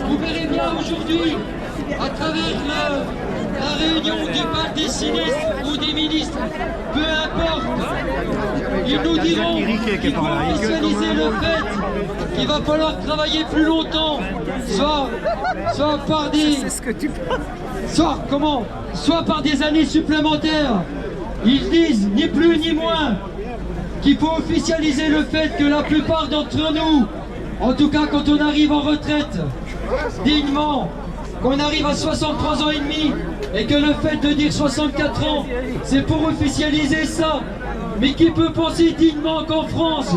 Vous verrez bien aujourd'hui, à travers la réunion du bal des sinistres ou des ministres, peu importe, ils nous diront qu'ils vont officialiser le fait qu'il va falloir travailler plus longtemps, soit par des... soit par des années supplémentaires. Ils disent, ni plus ni moins, qu'il faut officialiser le fait que la plupart d'entre nous, en tout cas quand on arrive en retraite, dignement, qu'on arrive à 63 ans et demi, et que le fait de dire 64 ans, c'est pour officialiser ça. Mais qui peut penser dignement qu'en France,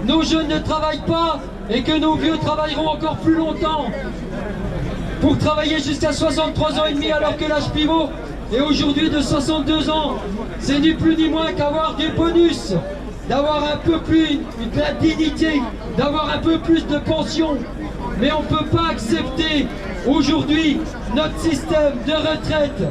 nos jeunes ne travaillent pas, et que nos vieux travailleront encore plus longtemps pour travailler jusqu'à 63 ans et demi alors que l'âge pivot est aujourd'hui de 62 ans. C'est ni plus ni moins qu'avoir des bonus, d'avoir un peu plus de la dignité, d'avoir un peu plus de pension. Mais on ne peut pas accepter aujourd'hui notre système de retraite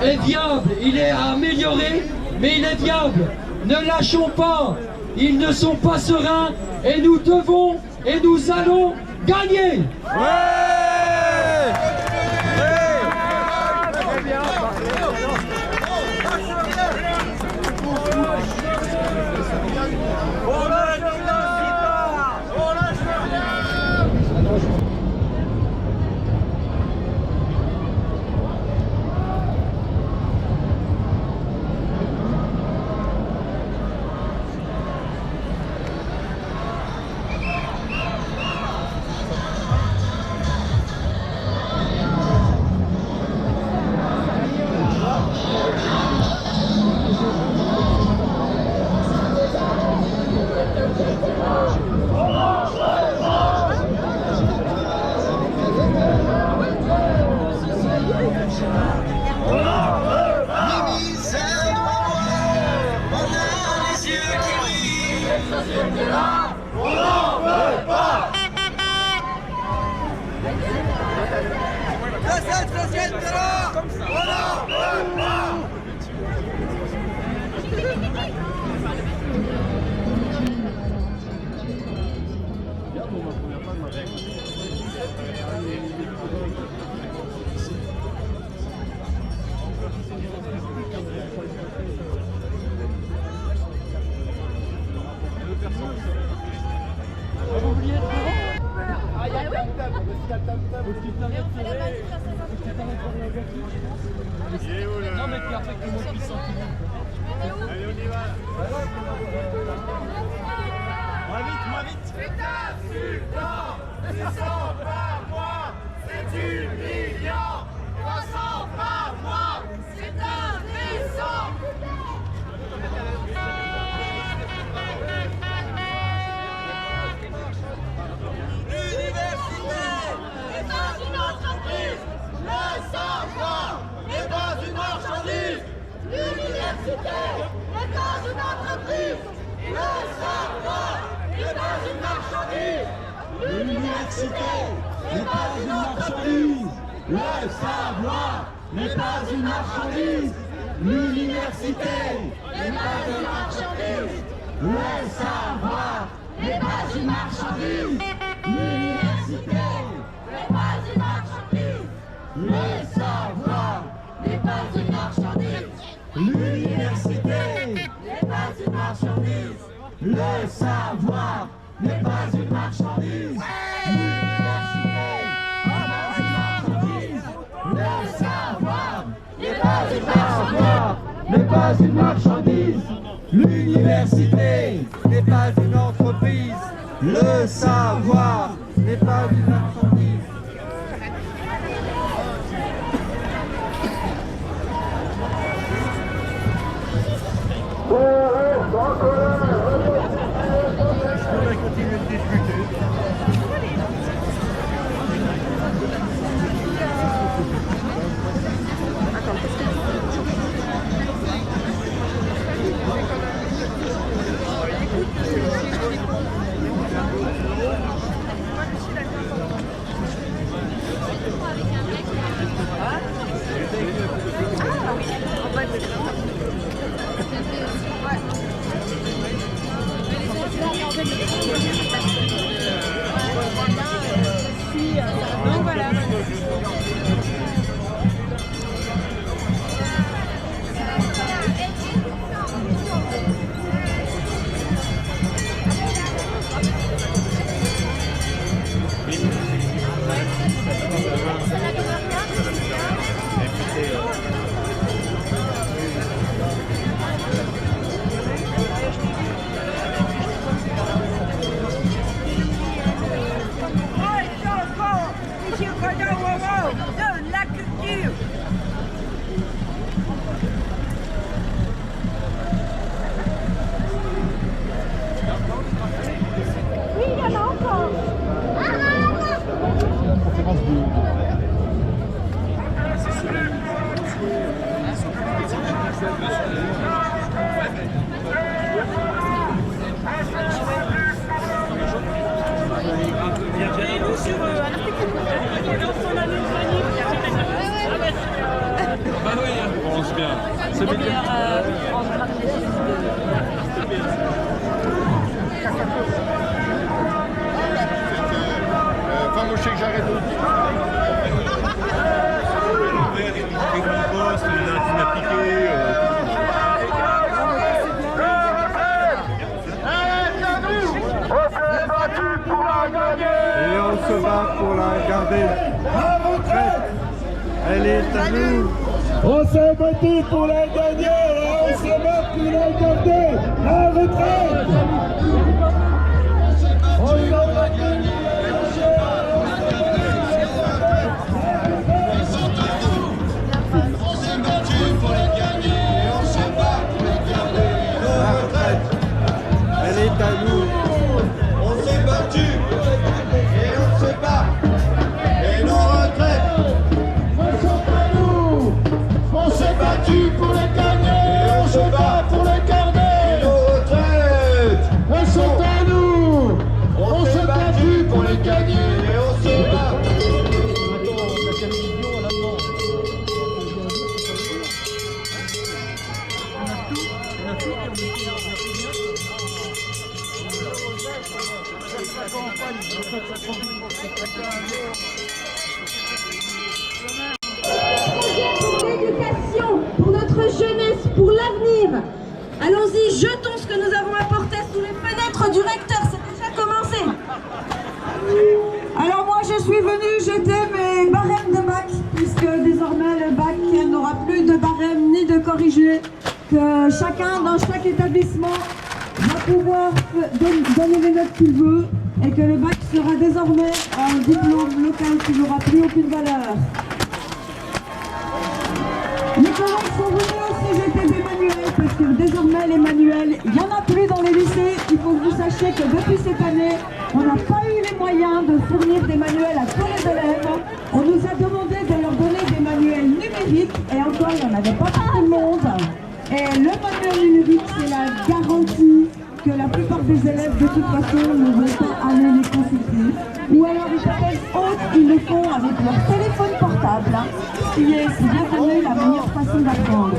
est viable, il est à améliorer, mais il est viable. Ne lâchons pas, ils ne sont pas sereins et nous devons et nous allons gagner. société-là, on n'en veut pas. De cette société-là, on n'en veut pas. Non mais puis après que moi je puisse sentir. Allez, on y va. Moins vite. C'est insultant, descends pas moi, c'est humiliant, descends pas moi, c'est indécent. L'université n'est pas une entreprise, le savoir n'est pas une marchandise. L'université n'est pas une entreprise, le savoir n'est pas une marchandise. L'université n'est pas une marchandise. Le savoir n'est pas une marchandise. L'université n'est pas une marchandise. Le savoir n'est pas une marchandise. L'université n'est pas une marchandise. Le savoir n'est pas une marchandise. L'université n'est pas une marchandise. Le savoir n'est pas une marchandise. Le savoir n'est pas une marchandise. N'est pas une marchandise. L'université n'est pas une entreprise. Le savoir n'est pas une marchandise. On va continuer de discuter. De la culture. Oui, il y en a encore. On se bien. C'est bien. Enfin, moi je sais que j'arrête aussi. Poste, inappliqué. Et on se bat pour la garder. La retraite, elle est à nous. On s'est battu pour la gagner et on se bat pour la garder. La retraite. On l'a gagné. On s'est battu pour les gagner, on se bat pour les garder. La retraite, elle est à nous. On s'est battu et on se bat. Et nos retraites ne sont pas nous. On s'est battu pour les gagner et on se bat pour les garder. Et nos retraites ne sont L'éducation, pour notre jeunesse, pour l'avenir. Allons-y, jetons ce que nous avons apporté sous les fenêtres du recteur, c'est déjà commencé. Alors moi je suis venue jeter mes barèmes de bac, puisque désormais le bac n'aura plus de barème ni de corrigé, que chacun dans chaque établissement va pouvoir donner les notes qu'il veut, et que le bac sera désormais un diplôme local qui n'aura plus aucune valeur. Les collègues sont venus aussi jeter des manuels, parce que désormais les manuels, il n'y en a plus dans les lycées. Il faut que vous sachiez que depuis cette année, on n'a pas eu les moyens de fournir des manuels à tous les élèves. On nous a demandé de leur donner des manuels numériques, et encore il n'y en avait pas tout le monde. Et le manuel numérique, c'est la garantie que la plupart des élèves de toute façon ne vont pas aller les consulter. Ou alors ils appellent autres, ils le font avec leur téléphone portable, ce qui est bien connu la meilleure façon d'apprendre.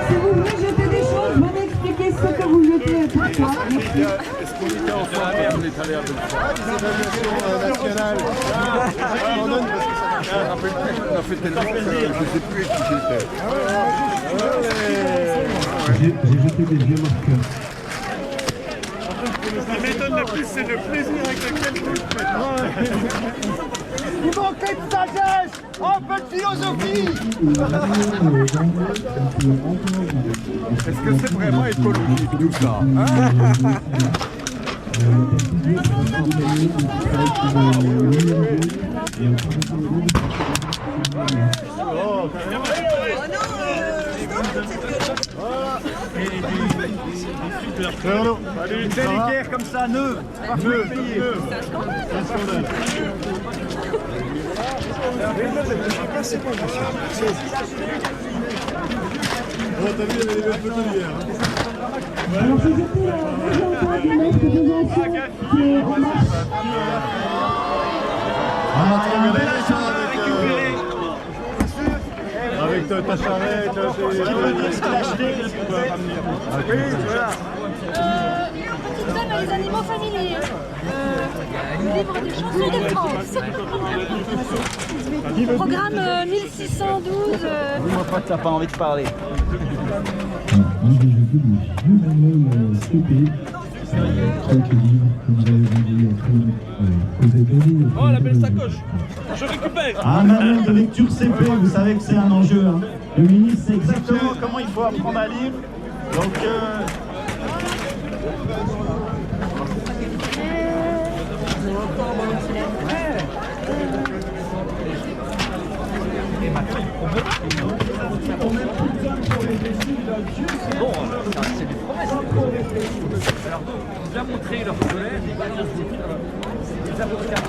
Si vous voulez jeter des choses, venez expliquer ce que vous jetez et pourquoi. Merci. Est-ce qu'on était en famille? On est allé à nationale. On a fait tellement que je ne sais plus qui j'étais. J'ai jeté des vieux marqueurs. Ce qui m'étonne le plus, c'est le plaisir avec lequel vous le faites. Il manquait de sagesse, un peu de philosophie. Est-ce que c'est vraiment écologique tout ça? Une belle équerre comme ça, neuve, parfait payé. C'est un scandale. Oh, t'as vu, il y avait des belles photos hier. Alors j'ai jeté la maison de Besançon qui est en marche. Avec ta charrette, Oui, voilà. Petite dame à les animaux familiers. Le livre des chansons de France. Programme 1612. Dis-moi pas que t'as pas envie de parler. J'ai jeté des vieux manuels coupés. Quelques livres que vous avez vendus oh, la belle sacoche. Je récupère. Un manuel de lecture CP, vous savez que c'est un enjeu. Hein. Le ministre sait exactement comment il faut apprendre à lire. Donc, Bon, c'est des promesses. Alors, ils ont montré leur colère, ils avocats.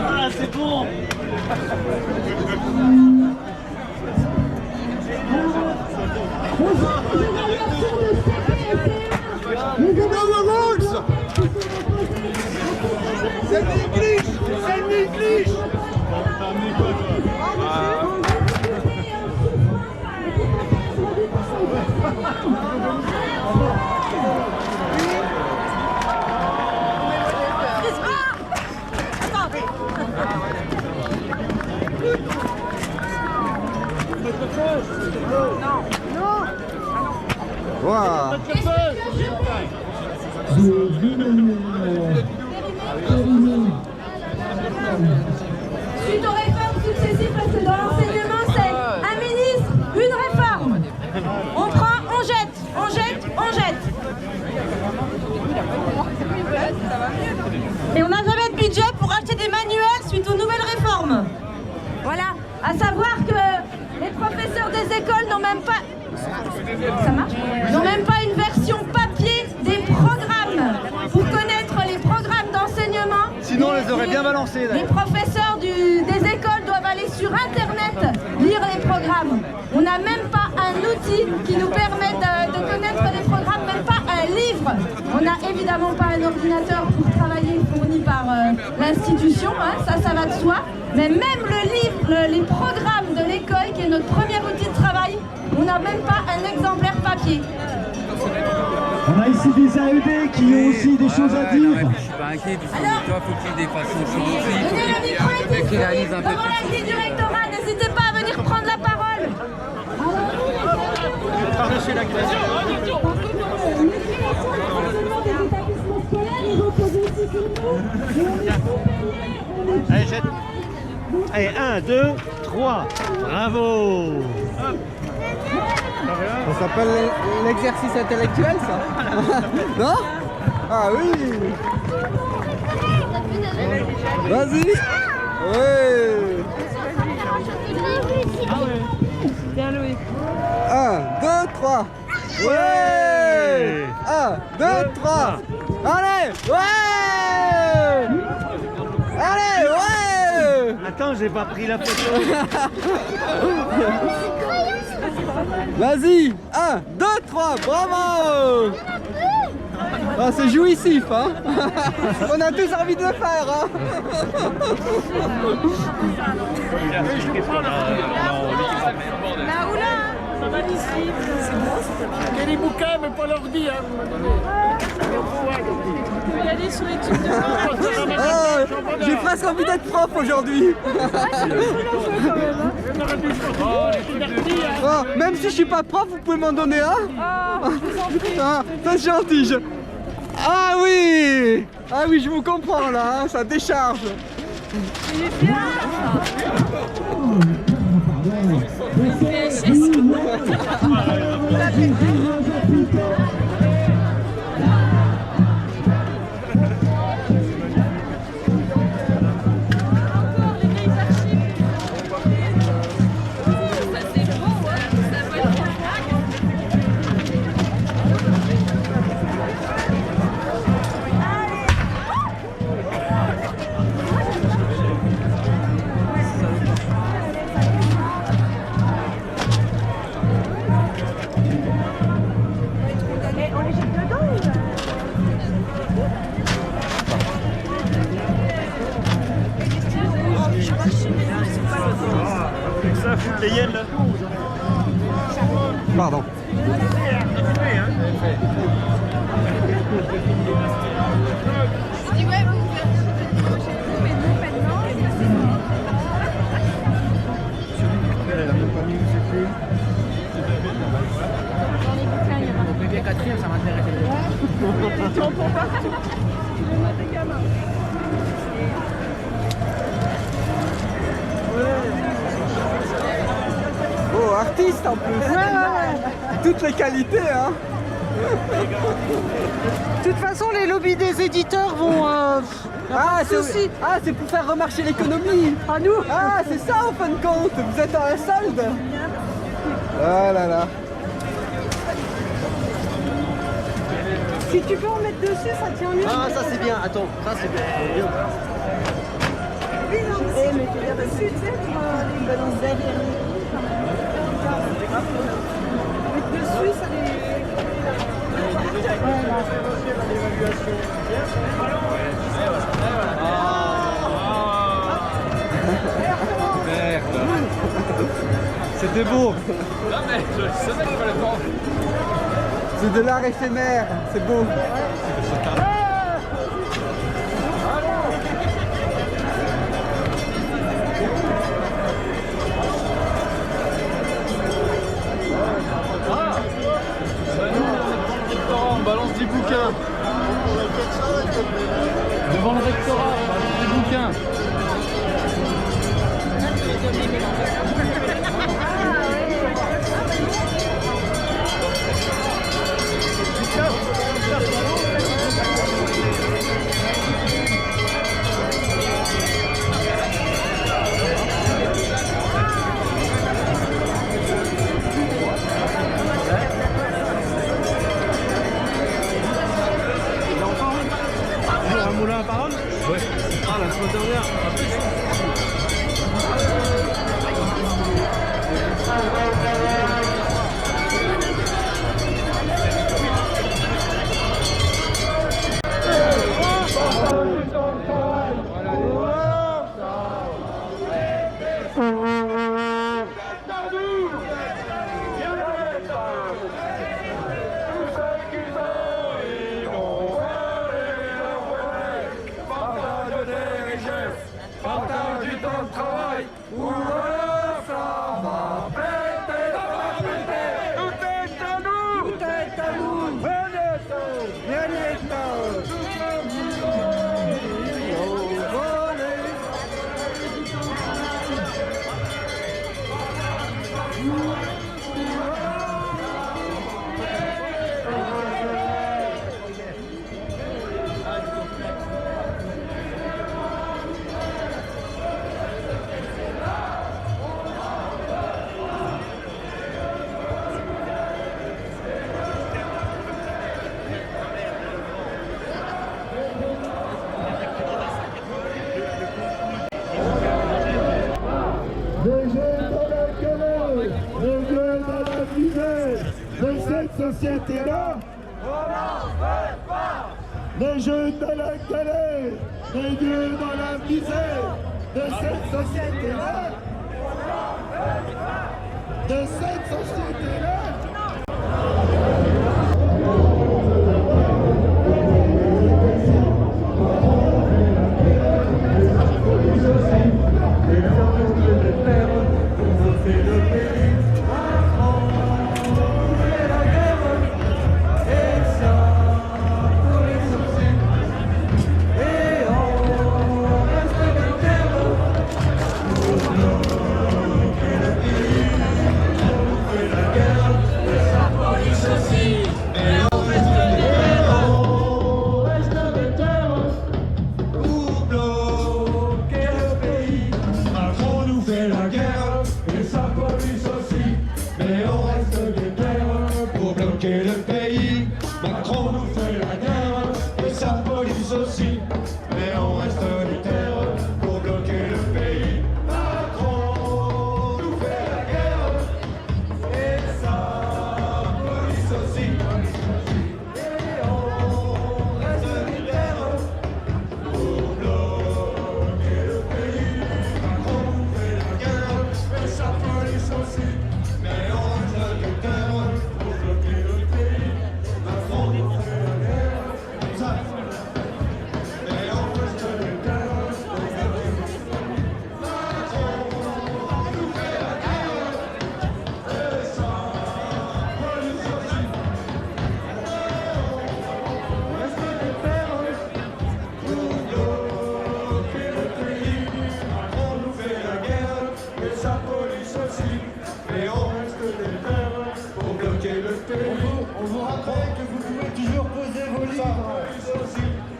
Ah, c'est bon. C'est l'English. C'est l'English. Wow. Suite aux réformes successives précédentes, l'enseignement c'est un ministre, une réforme. On prend, on jette, on jette, on jette. Et on n'a jamais de budget pour acheter des manuels suite aux nouvelles réformes. Voilà, à savoir que les professeurs des écoles n'ont même pas... Ça marche ? N'ont même pas une version papier des programmes pour connaître les programmes d'enseignement. Sinon, on les aurait bien balancés. Les professeurs des écoles doivent aller sur Internet lire les programmes. On n'a même pas un outil qui nous permet de connaître ordinateur pour travailler fourni par l'institution, hein, ça va de soi. Mais même le livre, les programmes de l'école, qui est notre premier outil de travail, on n'a même pas un exemplaire papier. On a ici des AED qui ont aussi des choses à dire. Je suis pas inquiet, puisque toi, faut qu'il y ait des façons de choses aussi. Donnez le micro est ici, devant la grille du rectorat, n'hésitez pas à venir prendre la parole. Traverser la grille. Allez, jette. Allez, 1, 2, 3. Bravo. Ça s'appelle l'exercice intellectuel, ça. Non? Ah oui. Vas-y. Ouais. Bien Louis. 1, 2, 3. Ouais. 1, 2, 3. Allez. Ouais. Allez, ouais. Attends, j'ai pas pris la photo. Vas-y. 1, 2, 3. Bravo. Ah, c'est jouissif, hein. On a tous envie de le faire, hein. Là ou là, ça va d'ici. Il y a des bouquins, mais pas l'ordi, hein. Il y a des sur l'étude de Oh, j'ai presque envie d'être prof aujourd'hui. Oh, même si je suis pas prof, vous pouvez m'en donner un. Ah, c'est gentil. Ah oui. Ah oui, je vous comprends là, hein, ça décharge. Ça fout les hyènes là. Pardon. Je dis ouais, vous mais nous maintenant, Elle a même pas mis où c'est plus. dans les bouquins, il y a pas. Donc, bien quatrième, ça m'intéresse. Tu entends partout. Tu veux voir des gamins. Oh, artiste en plus. Toutes les qualités, hein. De toute façon, les lobbies des éditeurs vont... c'est pour faire remarcher l'économie. À nous. Ah, c'est ça en fin de compte. Vous êtes en solde. Ah là là. Si tu peux en mettre dessus, ça tient mieux. Ah, ça c'est bien. Attends, ça c'est bien. Oui, non, mais tu viens dessus, tu sais, pour les balances derrière. Mettre dessus, ça les... C'était beau. Non, mais je savais qu'il fallait pas. C'est de l'art éphémère. C'est beau. On balance des bouquins. Devant le rectorat, on balance des bouquins. Un moulin à parole. Ouais. Ah, la semaine dernière. cette société-là, on n'en veut pas. Les jeunes de la galère, les vieux dans la misère, de cette société-là, on n'en veut pas. De cette société-là. On vous rappelle que vous pouvez toujours poser vos livres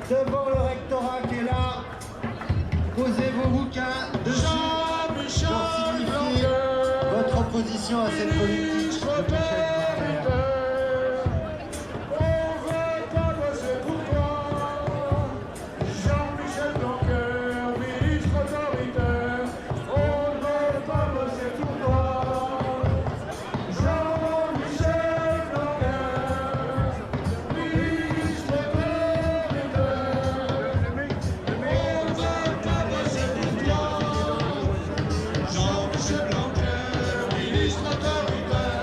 devant le rectorat qui est là. Posez vos bouquins dessus pour signifier votre opposition à cette politique de Michel Blanquer. Jean-Michel Blanquer, ministre autoritaire, on ne veut pas bosser pour toi. Jean-Michel Blanquer, ministre autoritaire, on ne veut pas bosser pour toi. Jean-Michel Blanquer, ministre autoritaire.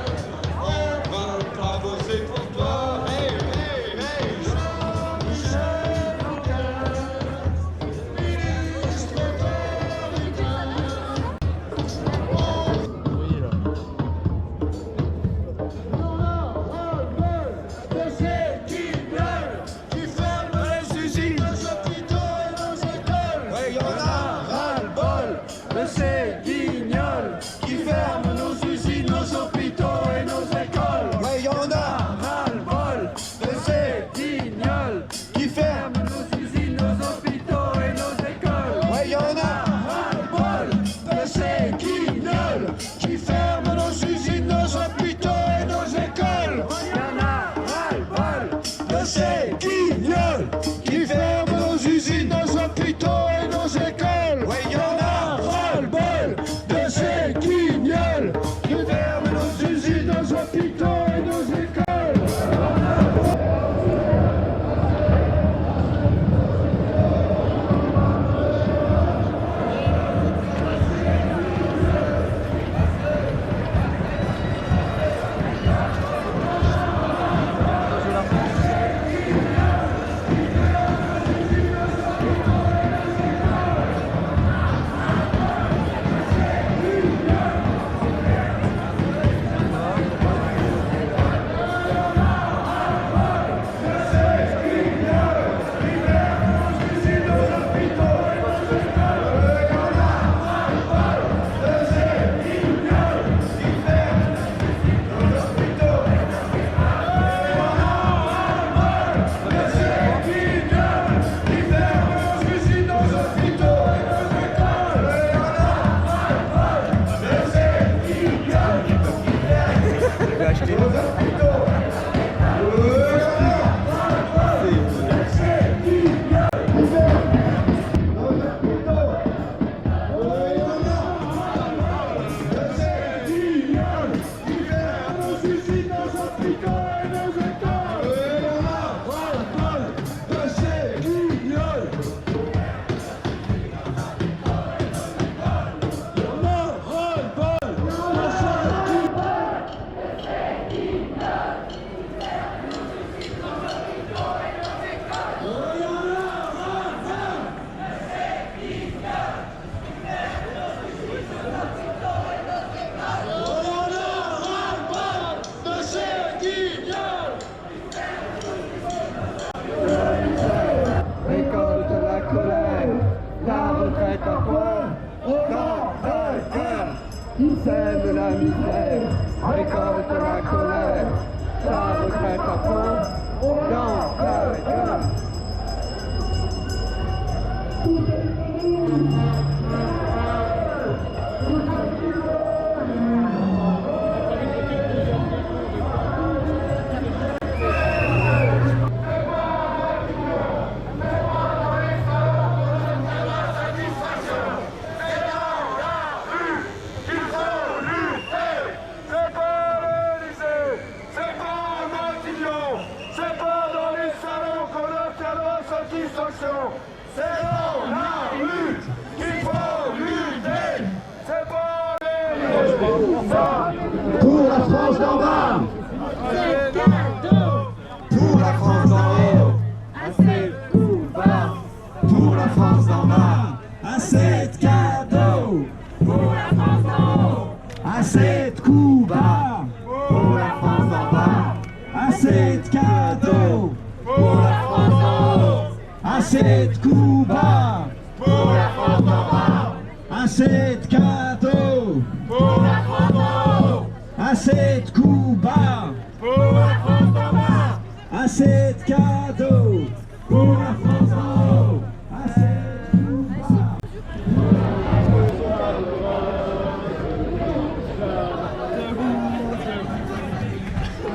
copains dans la gueule. C'est dans la rue qu'il faut lutter. C'est pas les... Pour la France d'en bas, c'est cadeau. pour la France d'en haut, Assez ou bas. pour la France d'en bas, assez de cadeaux, Pour la France d'en haut. assez de coups bas, Pour la France d'en bas. assez de cadeaux, Pour la France d'en haut. assez de coups bas, Pour la France d'en bas. assez de cadeaux, Pour la France d'en haut. assez de coups bas, Pour la France d'en bas. assez de cadeaux, Pour la France d'en haut. assez de coups bas.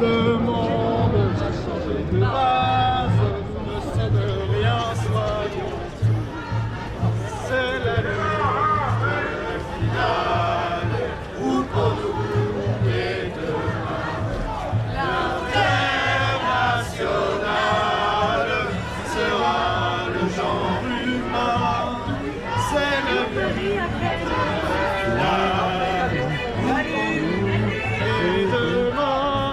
Le monde a changé de base, ne sait de rien soigner. C'est la lutte finale, où pour nous et demain, l'international sera le genre humain. C'est le but final, et demain,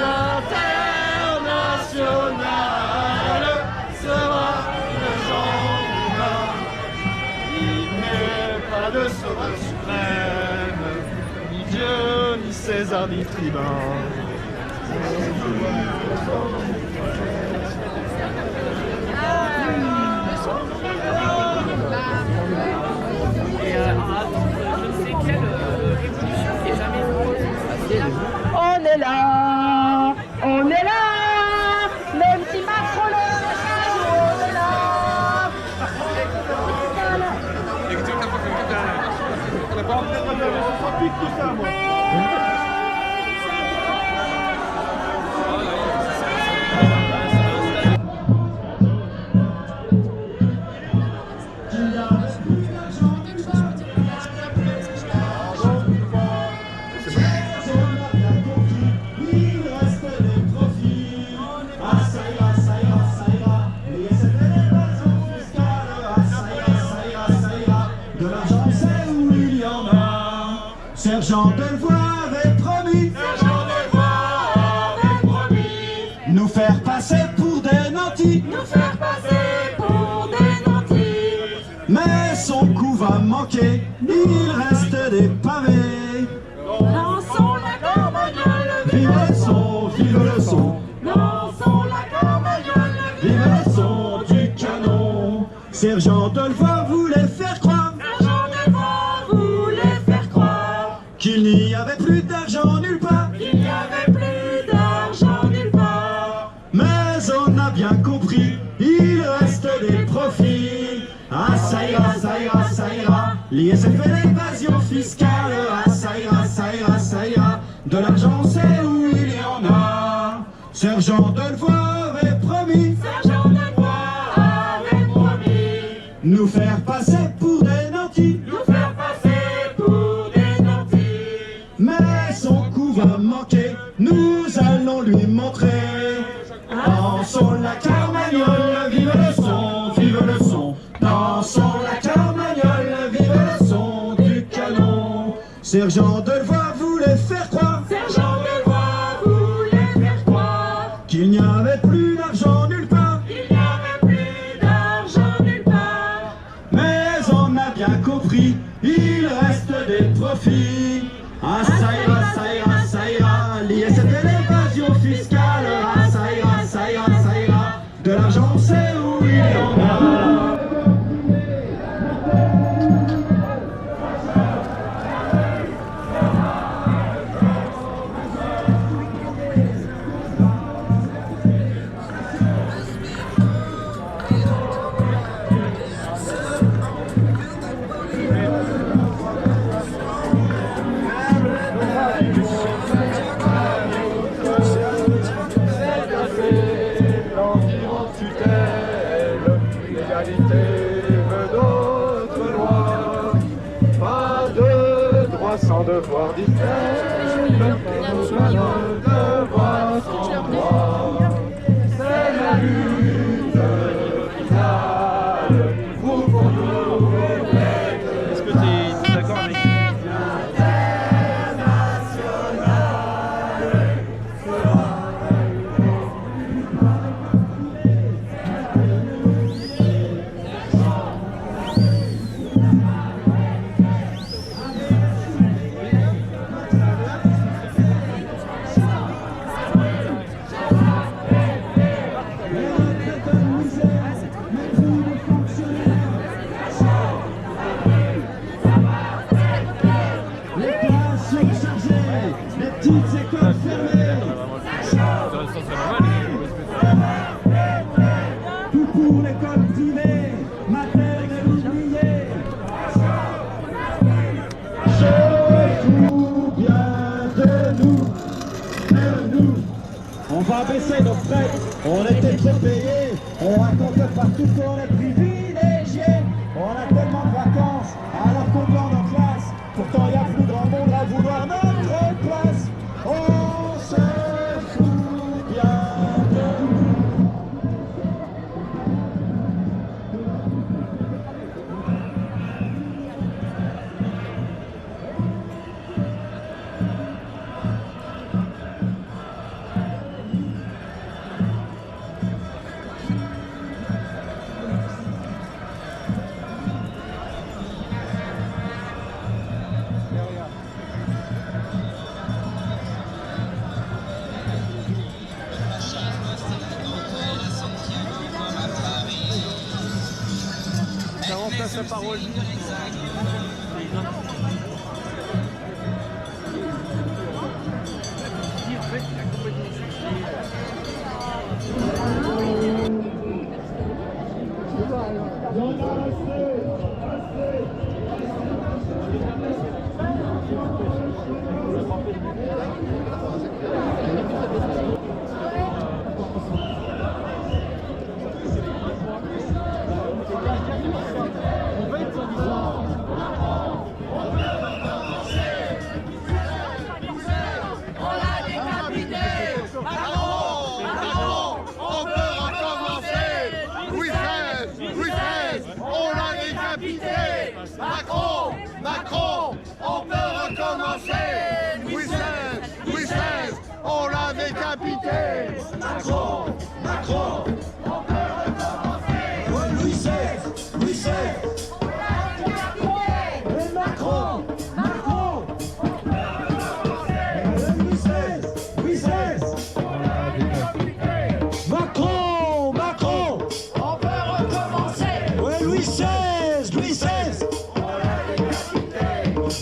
l'international sera le genre humain. Il n'est pas de sauveur suprême, ni Dieu, ni César, ni tribun. On est là, on est là, même si Macron le on est là. Il reste des profits. Ah ça ira, ça ira, ça ira. L'ISF et l'évasion fiscale. Ah ça ira, ça ira. De l'argent c'est où il y en a. Sergent Delevoye avait promis, Sergent Delevoye avait promis. nous faire passer pour des nantis, Nous faire passer pour des nantis. mais son coup va manquer, il reste des pavés. Dansons la carmagnole. Vive le son, vive le son, Dansons la carmagnole. vive le son du canon. Sergent Delevoye voulait faire croire Sergent Delevoye voulait faire croire qu'il n'y avait plus d'argent nulle part, qu'il n'y avait plus d'argent nulle part. mais on a bien compris, il reste des profits. Ah ça ira, ça ira, ça ira, l'ISF et l'évasion fiscale. Ah ça ira, ça ira, ça ira, de l'argent on sait où il y en a. Sergent Delevoye avait promis, Sergent Delevoye avait promis. nous faire passer pour des nantis, Nous faire passer pour des nantis. mais son coup va manquer, nous allons lui montrer. Dansons la carmagnole, vive le son, vive le son. Dansons la carmagnole, vive le son du canon. Sergent Delevoye voulait faire croire Sergent Delevoye voulait faire croire qu'il n'y avait plus d'argent nulle part, qu'il n'y avait plus d'argent nulle part. mais on a bien compris, il reste des profits. Ah ça ira, ça ira, ça ira, l'ISF et l'évasion fiscale. Ah ça ira, ça ira, ça ira, de l'argent on sait où il y en a. Voir du peuple, le voix son droit. C'est la lutte finale pour nous. Est-ce que tu es d'accord avec Tout pour l'école privée, maternelle oubliée. Je me souviens de nous. On va baisser nos frais, on était trop payés. On raconte partout qu'on est privilégiés. On a tellement de vacances, alors qu'on plante en classe. Pourtant il y a plus grand monde à vouloir notre place. On se souvient de nous. Ça remplace la parole. Macron, Macron, on peut recommencer. Louis XVI, on l'a décapité. Macron, Macron, on peut recommencer. Louis XVI, on l'a décapité. Macron, Macron, on peut recommencer. Louis XVI, on l'a décapité. Macron, Macron, on peut recommencer. Ouais, Louis XVI.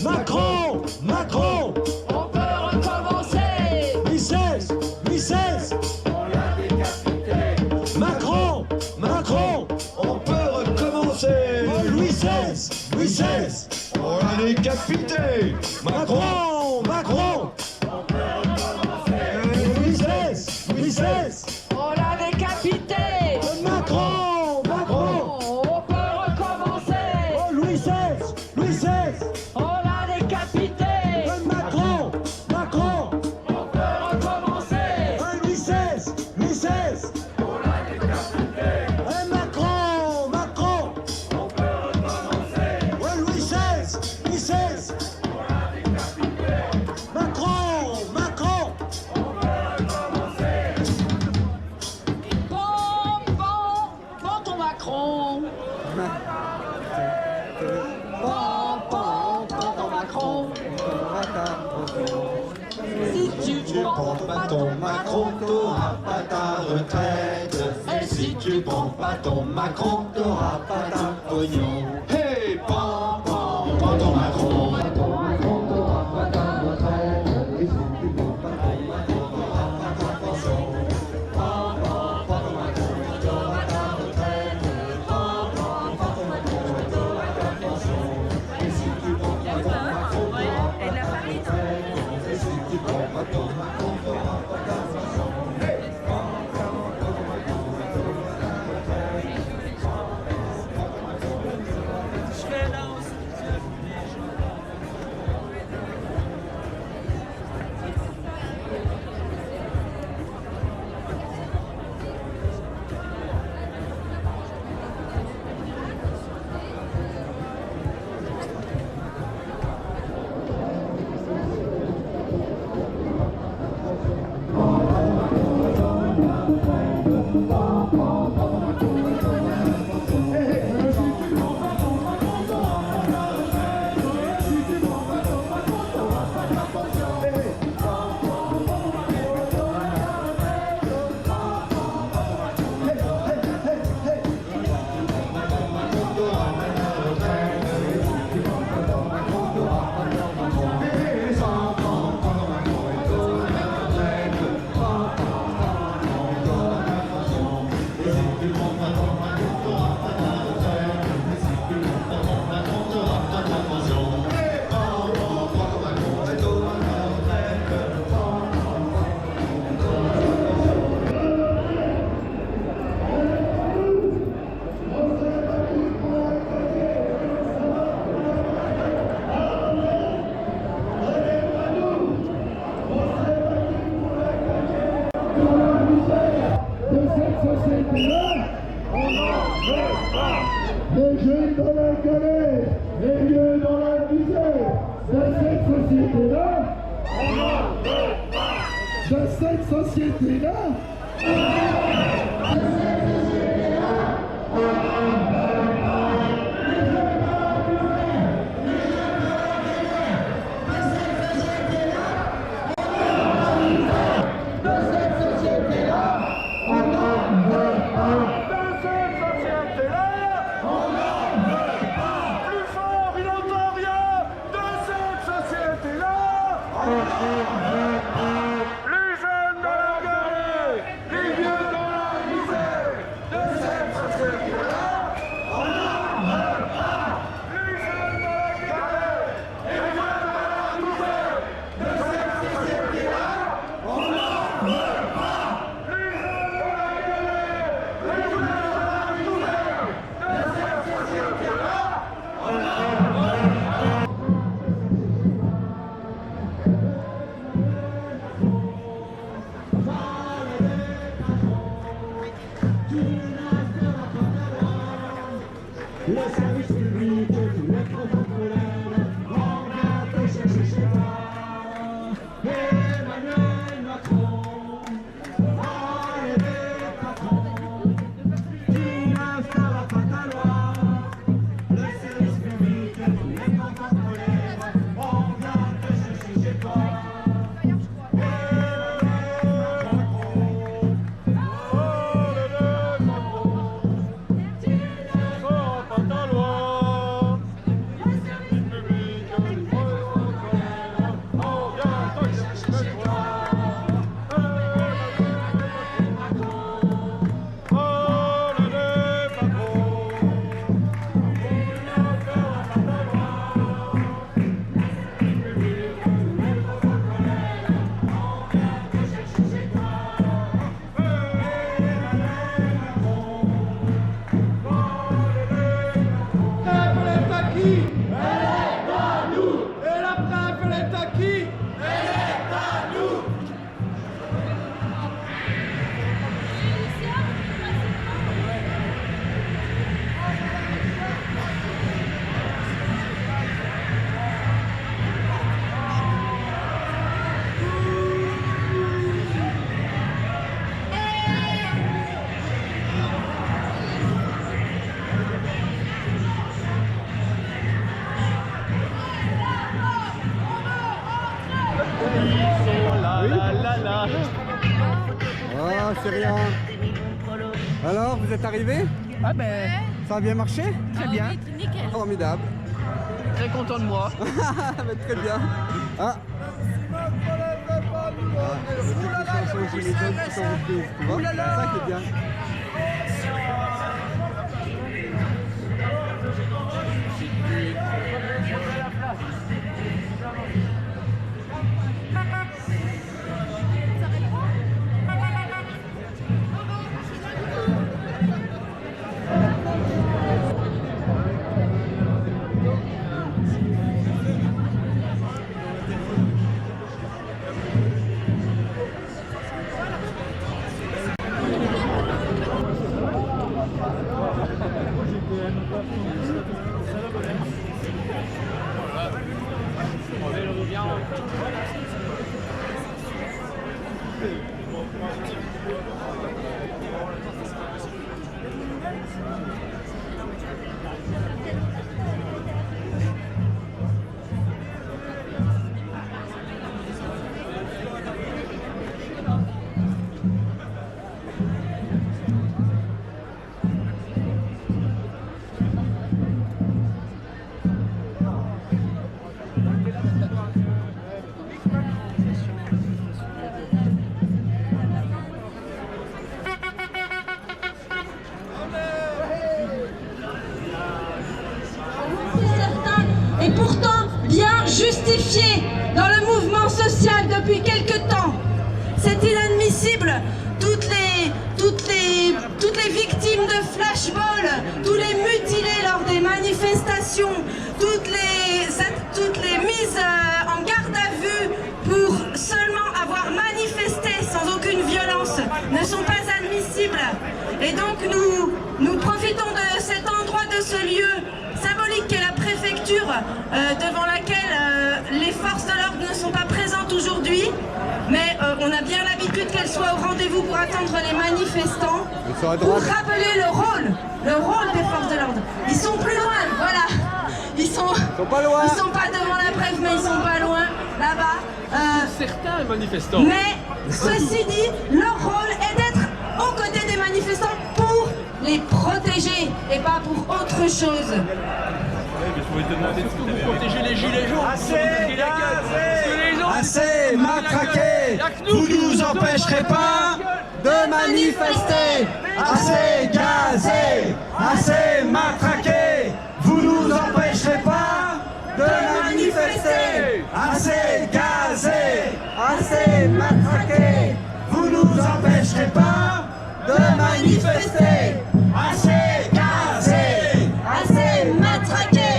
Macron, Macron, on peut recommencer. Louis XVI, on l'a décapité. Macron, Macron, on peut recommencer. Louis XVI, on l'a décapité. Macron, Macron, on peut recommencer. Louis XVI, on l'a décapité. Macron, Macron, on peut recommencer. Louis XVI, on l'a décapité. Macron, Macron, on peut recommencer. Louis XVI, on l'a décapité. Macron, Macron, on peut recommencer. Louis XVI, on l'a décapité. Macron, Macron, on peut recommencer. Bon ton Macron. Si tu prends pas ton Macron, t'auras pas ta retraite. Et si tu prends pas ton Macron, t'auras pas ta pognon. Hey, prends ton Macron. T'auras pas ta retraite. Et si tu prends pas ton Macron, t'auras pas ta pension. Prends ton Macron, t'auras ta retraite. Prends ton Macron, t'auras ta pension. Et si tu prends pas ton Macron, t'auras pas ta retraite. Et si tu prends pas ton Macron, t'auras pas ta pension. société-là, on n'en veut pas. Les jeunes dans la galère, les vieux dans la misère, de cette société-là, on n'en veut pas. De cette société-là, on n'en veut pas. Le service public, tous les protocoles, on vient te chercher chez toi. Emmanuel Macron, allez les patrons, tu ne feras pas ta loi. Le service public, tous les protocoles, on vient te chercher chez toi. Ah, c'est rien. Alors, vous êtes arrivés? Ah ben, ça a bien marché? Très bien. Nickel. Formidable. Très content de moi. Très bien. Ah. C'est ça qui est bien. Et pourtant bien justifié dans le mouvement social depuis quelque temps. C'est inadmissible. Toutes les victimes de flashball, tous les mutilés lors des manifestations, toutes les mises en garde à vue pour seulement avoir manifesté sans aucune violence ne sont pas admissibles. devant laquelle les forces de l'ordre ne sont pas présentes aujourd'hui, mais on a bien l'habitude qu'elles soient au rendez-vous pour attendre les manifestants, pour rappeler le rôle des forces de l'ordre. Ils sont plus loin, voilà. Ils sont pas loin. Ils sont pas devant la presse, mais ils sont pas loin, là-bas. Certains manifestants. Mais ceci dit, leur rôle est d'être aux côtés des manifestants pour les protéger et pas pour autre chose. Surtout pour protéger les gilets jaunes. Assez matraqué. Vous nous empêcherez pas de manifester. Assez gazé, assez matraqué. Vous nous empêcherez pas de manifester. Assez gazé, assez matraqué. Vous nous empêcherez pas de manifester. Assez gazé, assez matraqué.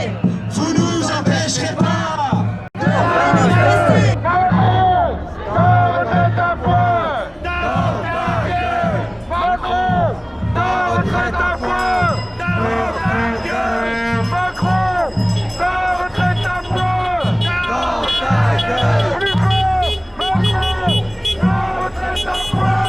Vous nous empêcherez pas de manifester. Macron, ta retraite à point. Dans ta gueule. Macron, ta retraite à point. Dans ta gueule. Macron, ta retraite à point. Dans ta gueule. Plus fort. Macron, ta retraite à point.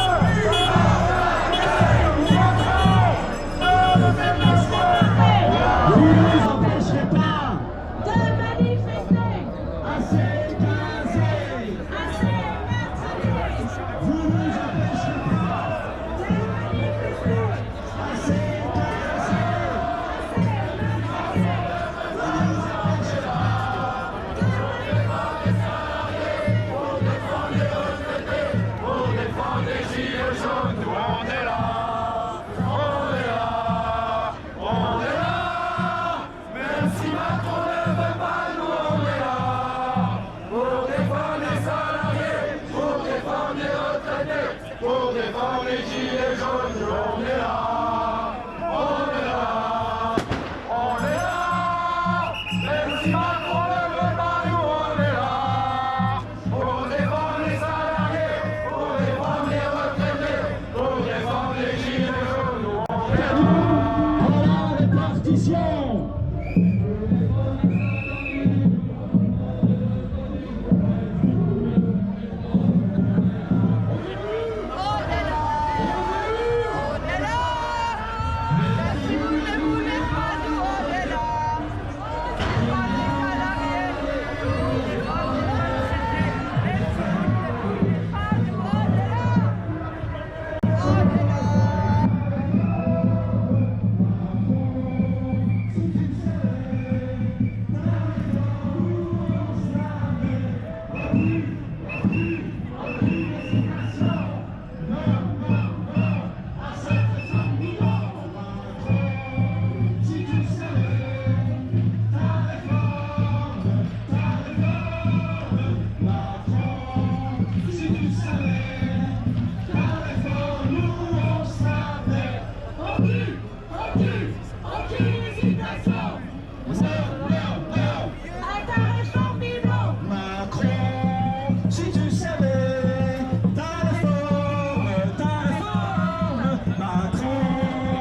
Pour défendre les gilets jaunes, on est là, on est là, on est là. Même si Macron ne veut pas, nous on est là. Pour défendre les salariés, pour défendre les retraités, pour défendre les gilets jaunes, nous on est là. Voilà les partitions.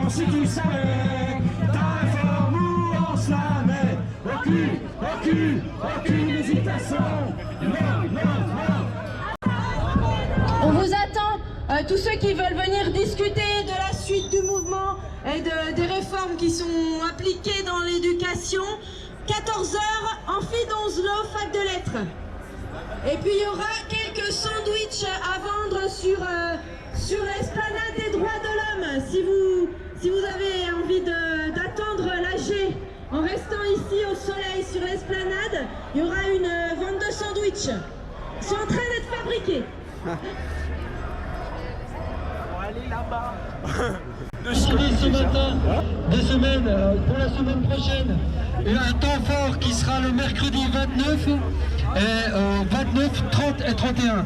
Si tu savais, ta réforme où on se la met. Aucune hésitation. On vous attend, tous ceux qui veulent venir discuter de la suite du mouvement et des réformes qui sont appliquées dans l'éducation. 14h, amphi d'Onslow, fac de lettres. Et puis il y aura quelques sandwichs à vendre sur l'esplanade des droits de l'homme. Si vous avez envie d'attendre l'AG en restant ici au soleil sur l'esplanade, il y aura une vente de sandwichs. Ils sont en train d'être fabriqués. aller là-bas. Ce matin, des semaines, pour la semaine prochaine, il y a un temps fort qui sera le mercredi 29, 30 et 31.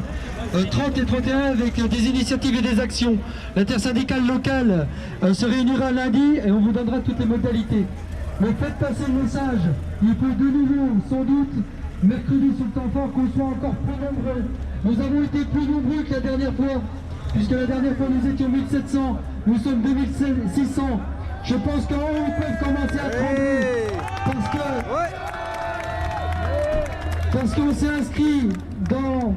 30 et 31 avec des initiatives et des actions. L'intersyndicale locale se réunira lundi et on vous donnera toutes les modalités. Mais faites passer le message. Il faut de nouveau, sans doute, mercredi sur le temps fort, qu'on soit encore plus nombreux. Nous avons été plus nombreux que la dernière fois, puisque la dernière fois nous étions 1700, nous sommes 2600. Je pense qu'en haut, ils peuvent commencer à trembler. Parce que parce qu'on s'est inscrit dans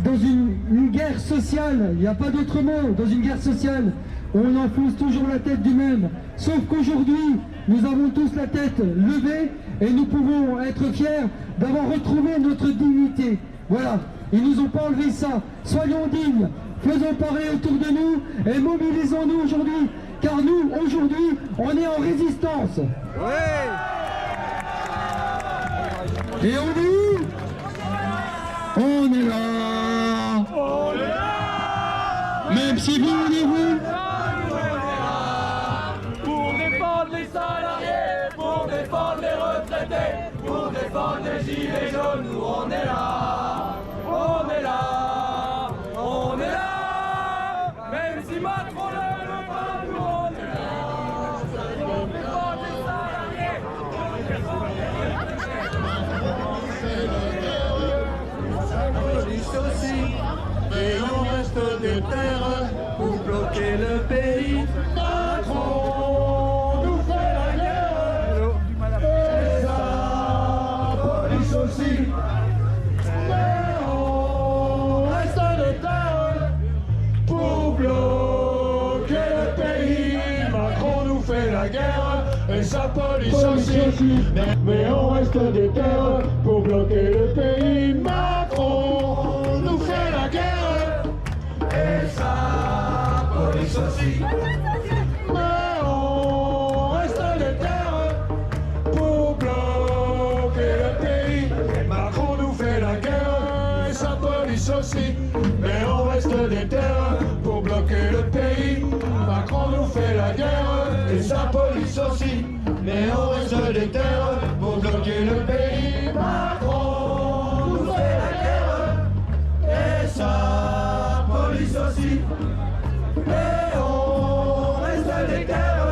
une guerre sociale, il n'y a pas d'autre mot, dans une guerre sociale, on enfonce toujours la tête du même. Sauf qu'aujourd'hui, nous avons tous la tête levée et nous pouvons être fiers d'avoir retrouvé notre dignité. Voilà, ils nous ont pas enlevé ça. Soyons dignes, faisons parler autour de nous et mobilisons-nous aujourd'hui, car nous, aujourd'hui, on est en résistance. Et on est où? On est là. On est là. Même si vous, on est vous. Pour défendre les salariés, pour défendre les retraités, pour défendre les gilets jaunes, nous on est là. On est là. On est là. Même si Macron ne veut pas, nous on est là. Pour défendre les salariés, pour défendre les aussi, et on reste des terres pour bloquer le pays. Macron nous fait la guerre, et sa police aussi. Mais on reste des terres pour bloquer le pays. Macron nous fait la guerre, et sa police aussi. Mais on reste des terres pour bloquer le pays. Macron nous fait la guerre et sa police aussi. Mais on reste des terres pour bloquer le pays. Macron nous fait la guerre et sa police aussi. Mais on reste des terres pour bloquer le pays. Macron nous fait la guerre et sa police aussi. Mais on reste des terres pour bloquer le pays. Macron nous fait la guerre et sa police aussi. Et on reste des terres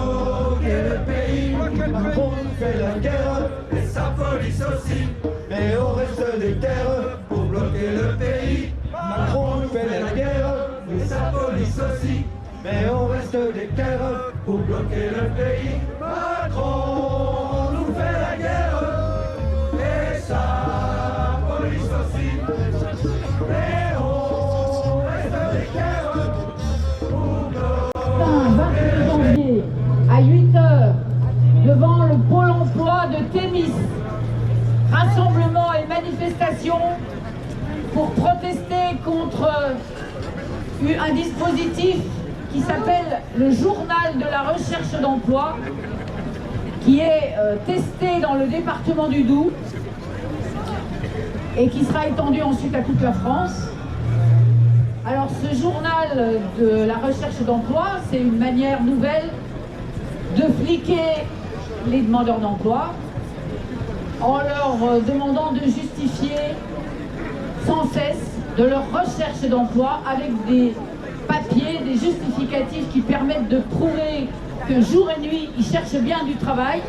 pour bloquer le pays. Macron nous fait la guerre et sa police aussi. Mais on reste des terres pour bloquer le pays. Macron nous fait la guerre et sa police aussi. Mais on reste des terres pour bloquer le pays. Macron nous fait la guerre et sa police aussi. Mais on reste des terres pour bloquer le pays. À 8h, devant le pôle emploi de Thémis, rassemblement et manifestation pour protester contre un dispositif qui s'appelle le journal de la recherche d'emploi, qui est testé dans le département du Doubs et qui sera étendu ensuite à toute la France. Alors ce journal de la recherche d'emploi, c'est une manière nouvelle de fliquer les demandeurs d'emploi en leur demandant de justifier sans cesse de leur recherche d'emploi avec des papiers, des justificatifs qui permettent de prouver que jour et nuit, ils cherchent bien du travail.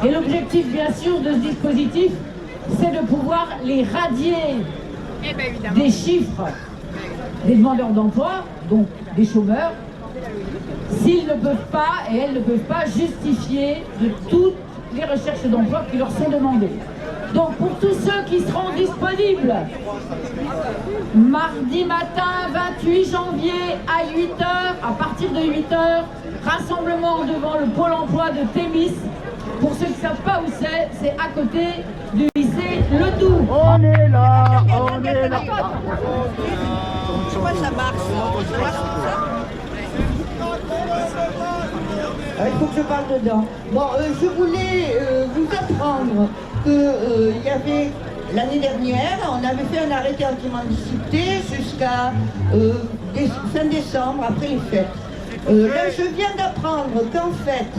Et l'objectif, bien sûr, de ce dispositif, c'est de pouvoir les radier des chiffres des demandeurs d'emploi, donc des chômeurs, s'ils ne peuvent pas et elles ne peuvent pas justifier de toutes les recherches d'emploi qui leur sont demandées. Donc pour tous ceux qui seront disponibles, mardi matin 28 janvier à 8h, à partir de 8h, rassemblement devant le pôle emploi de Thémis. Pour ceux qui ne savent pas où c'est à côté du lycée Le Doubs. On est là, on est là. Pourquoi ça marche? Il faut que je parle dedans. Bon, je voulais vous apprendre qu'il y avait, l'année dernière, on avait fait un arrêté anti-mendicité jusqu'à fin décembre, après les fêtes. Là, je viens d'apprendre qu'en fait,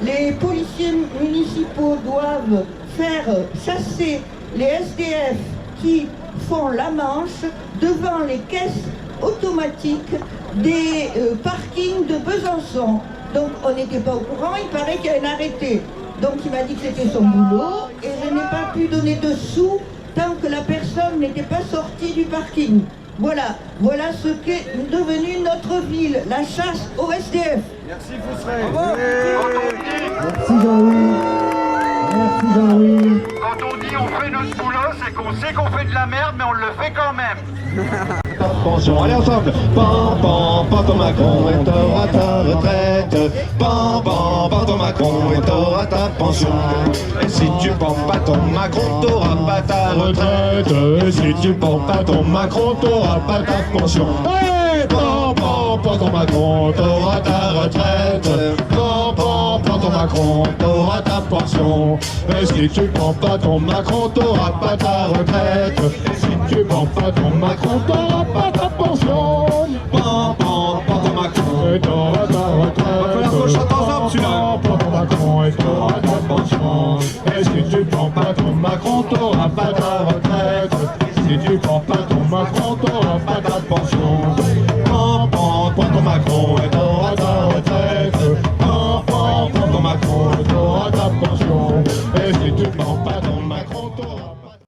les policiers municipaux doivent faire chasser les SDF qui font la manche devant les caisses automatiques des parkings de Besançon. Donc on n'était pas au courant, il paraît qu'il y a un arrêté. Donc il m'a dit que c'était son boulot et je n'ai pas pu donner de sous tant que la personne n'était pas sortie du parking. Voilà, voilà ce qu'est devenue notre ville, la chasse au SDF. Merci, vous serez. Merci Jean-Louis. Merci Jean-Louis. Quand on dit on fait notre boulot, c'est qu'on sait qu'on fait de la merde, mais on le fait quand même. Pension, allez ensemble. Pan, pan, pan ton Macron et t'auras ta retraite. Pan, pan, pan ton Macron et t'auras ta pension. Et si tu prends pas ton Macron, t'auras pas ta retraite. Et si tu prends pas ton Macron, t'auras pas ta pension. Hey, pan, pan, pan ton Macron, t'auras ta retraite. Pan, pan, pan ton Macron, t'auras ta pension. Et si tu prends pas ton Macron, t'auras pas ta retraite. Et si tu prends pas ton Macron, t'auras pas ta pension. Pan, pan, pan ton Macron, et t'auras ta retraite. Va falloir qu'on chante ensemble celui-là. Pan, pan ton Macron, et t'auras ta pension. Et si tu prends pas ton Macron, t'auras pas ta retraite. Si tu prends pas ton Macron, t'auras pas ta pension.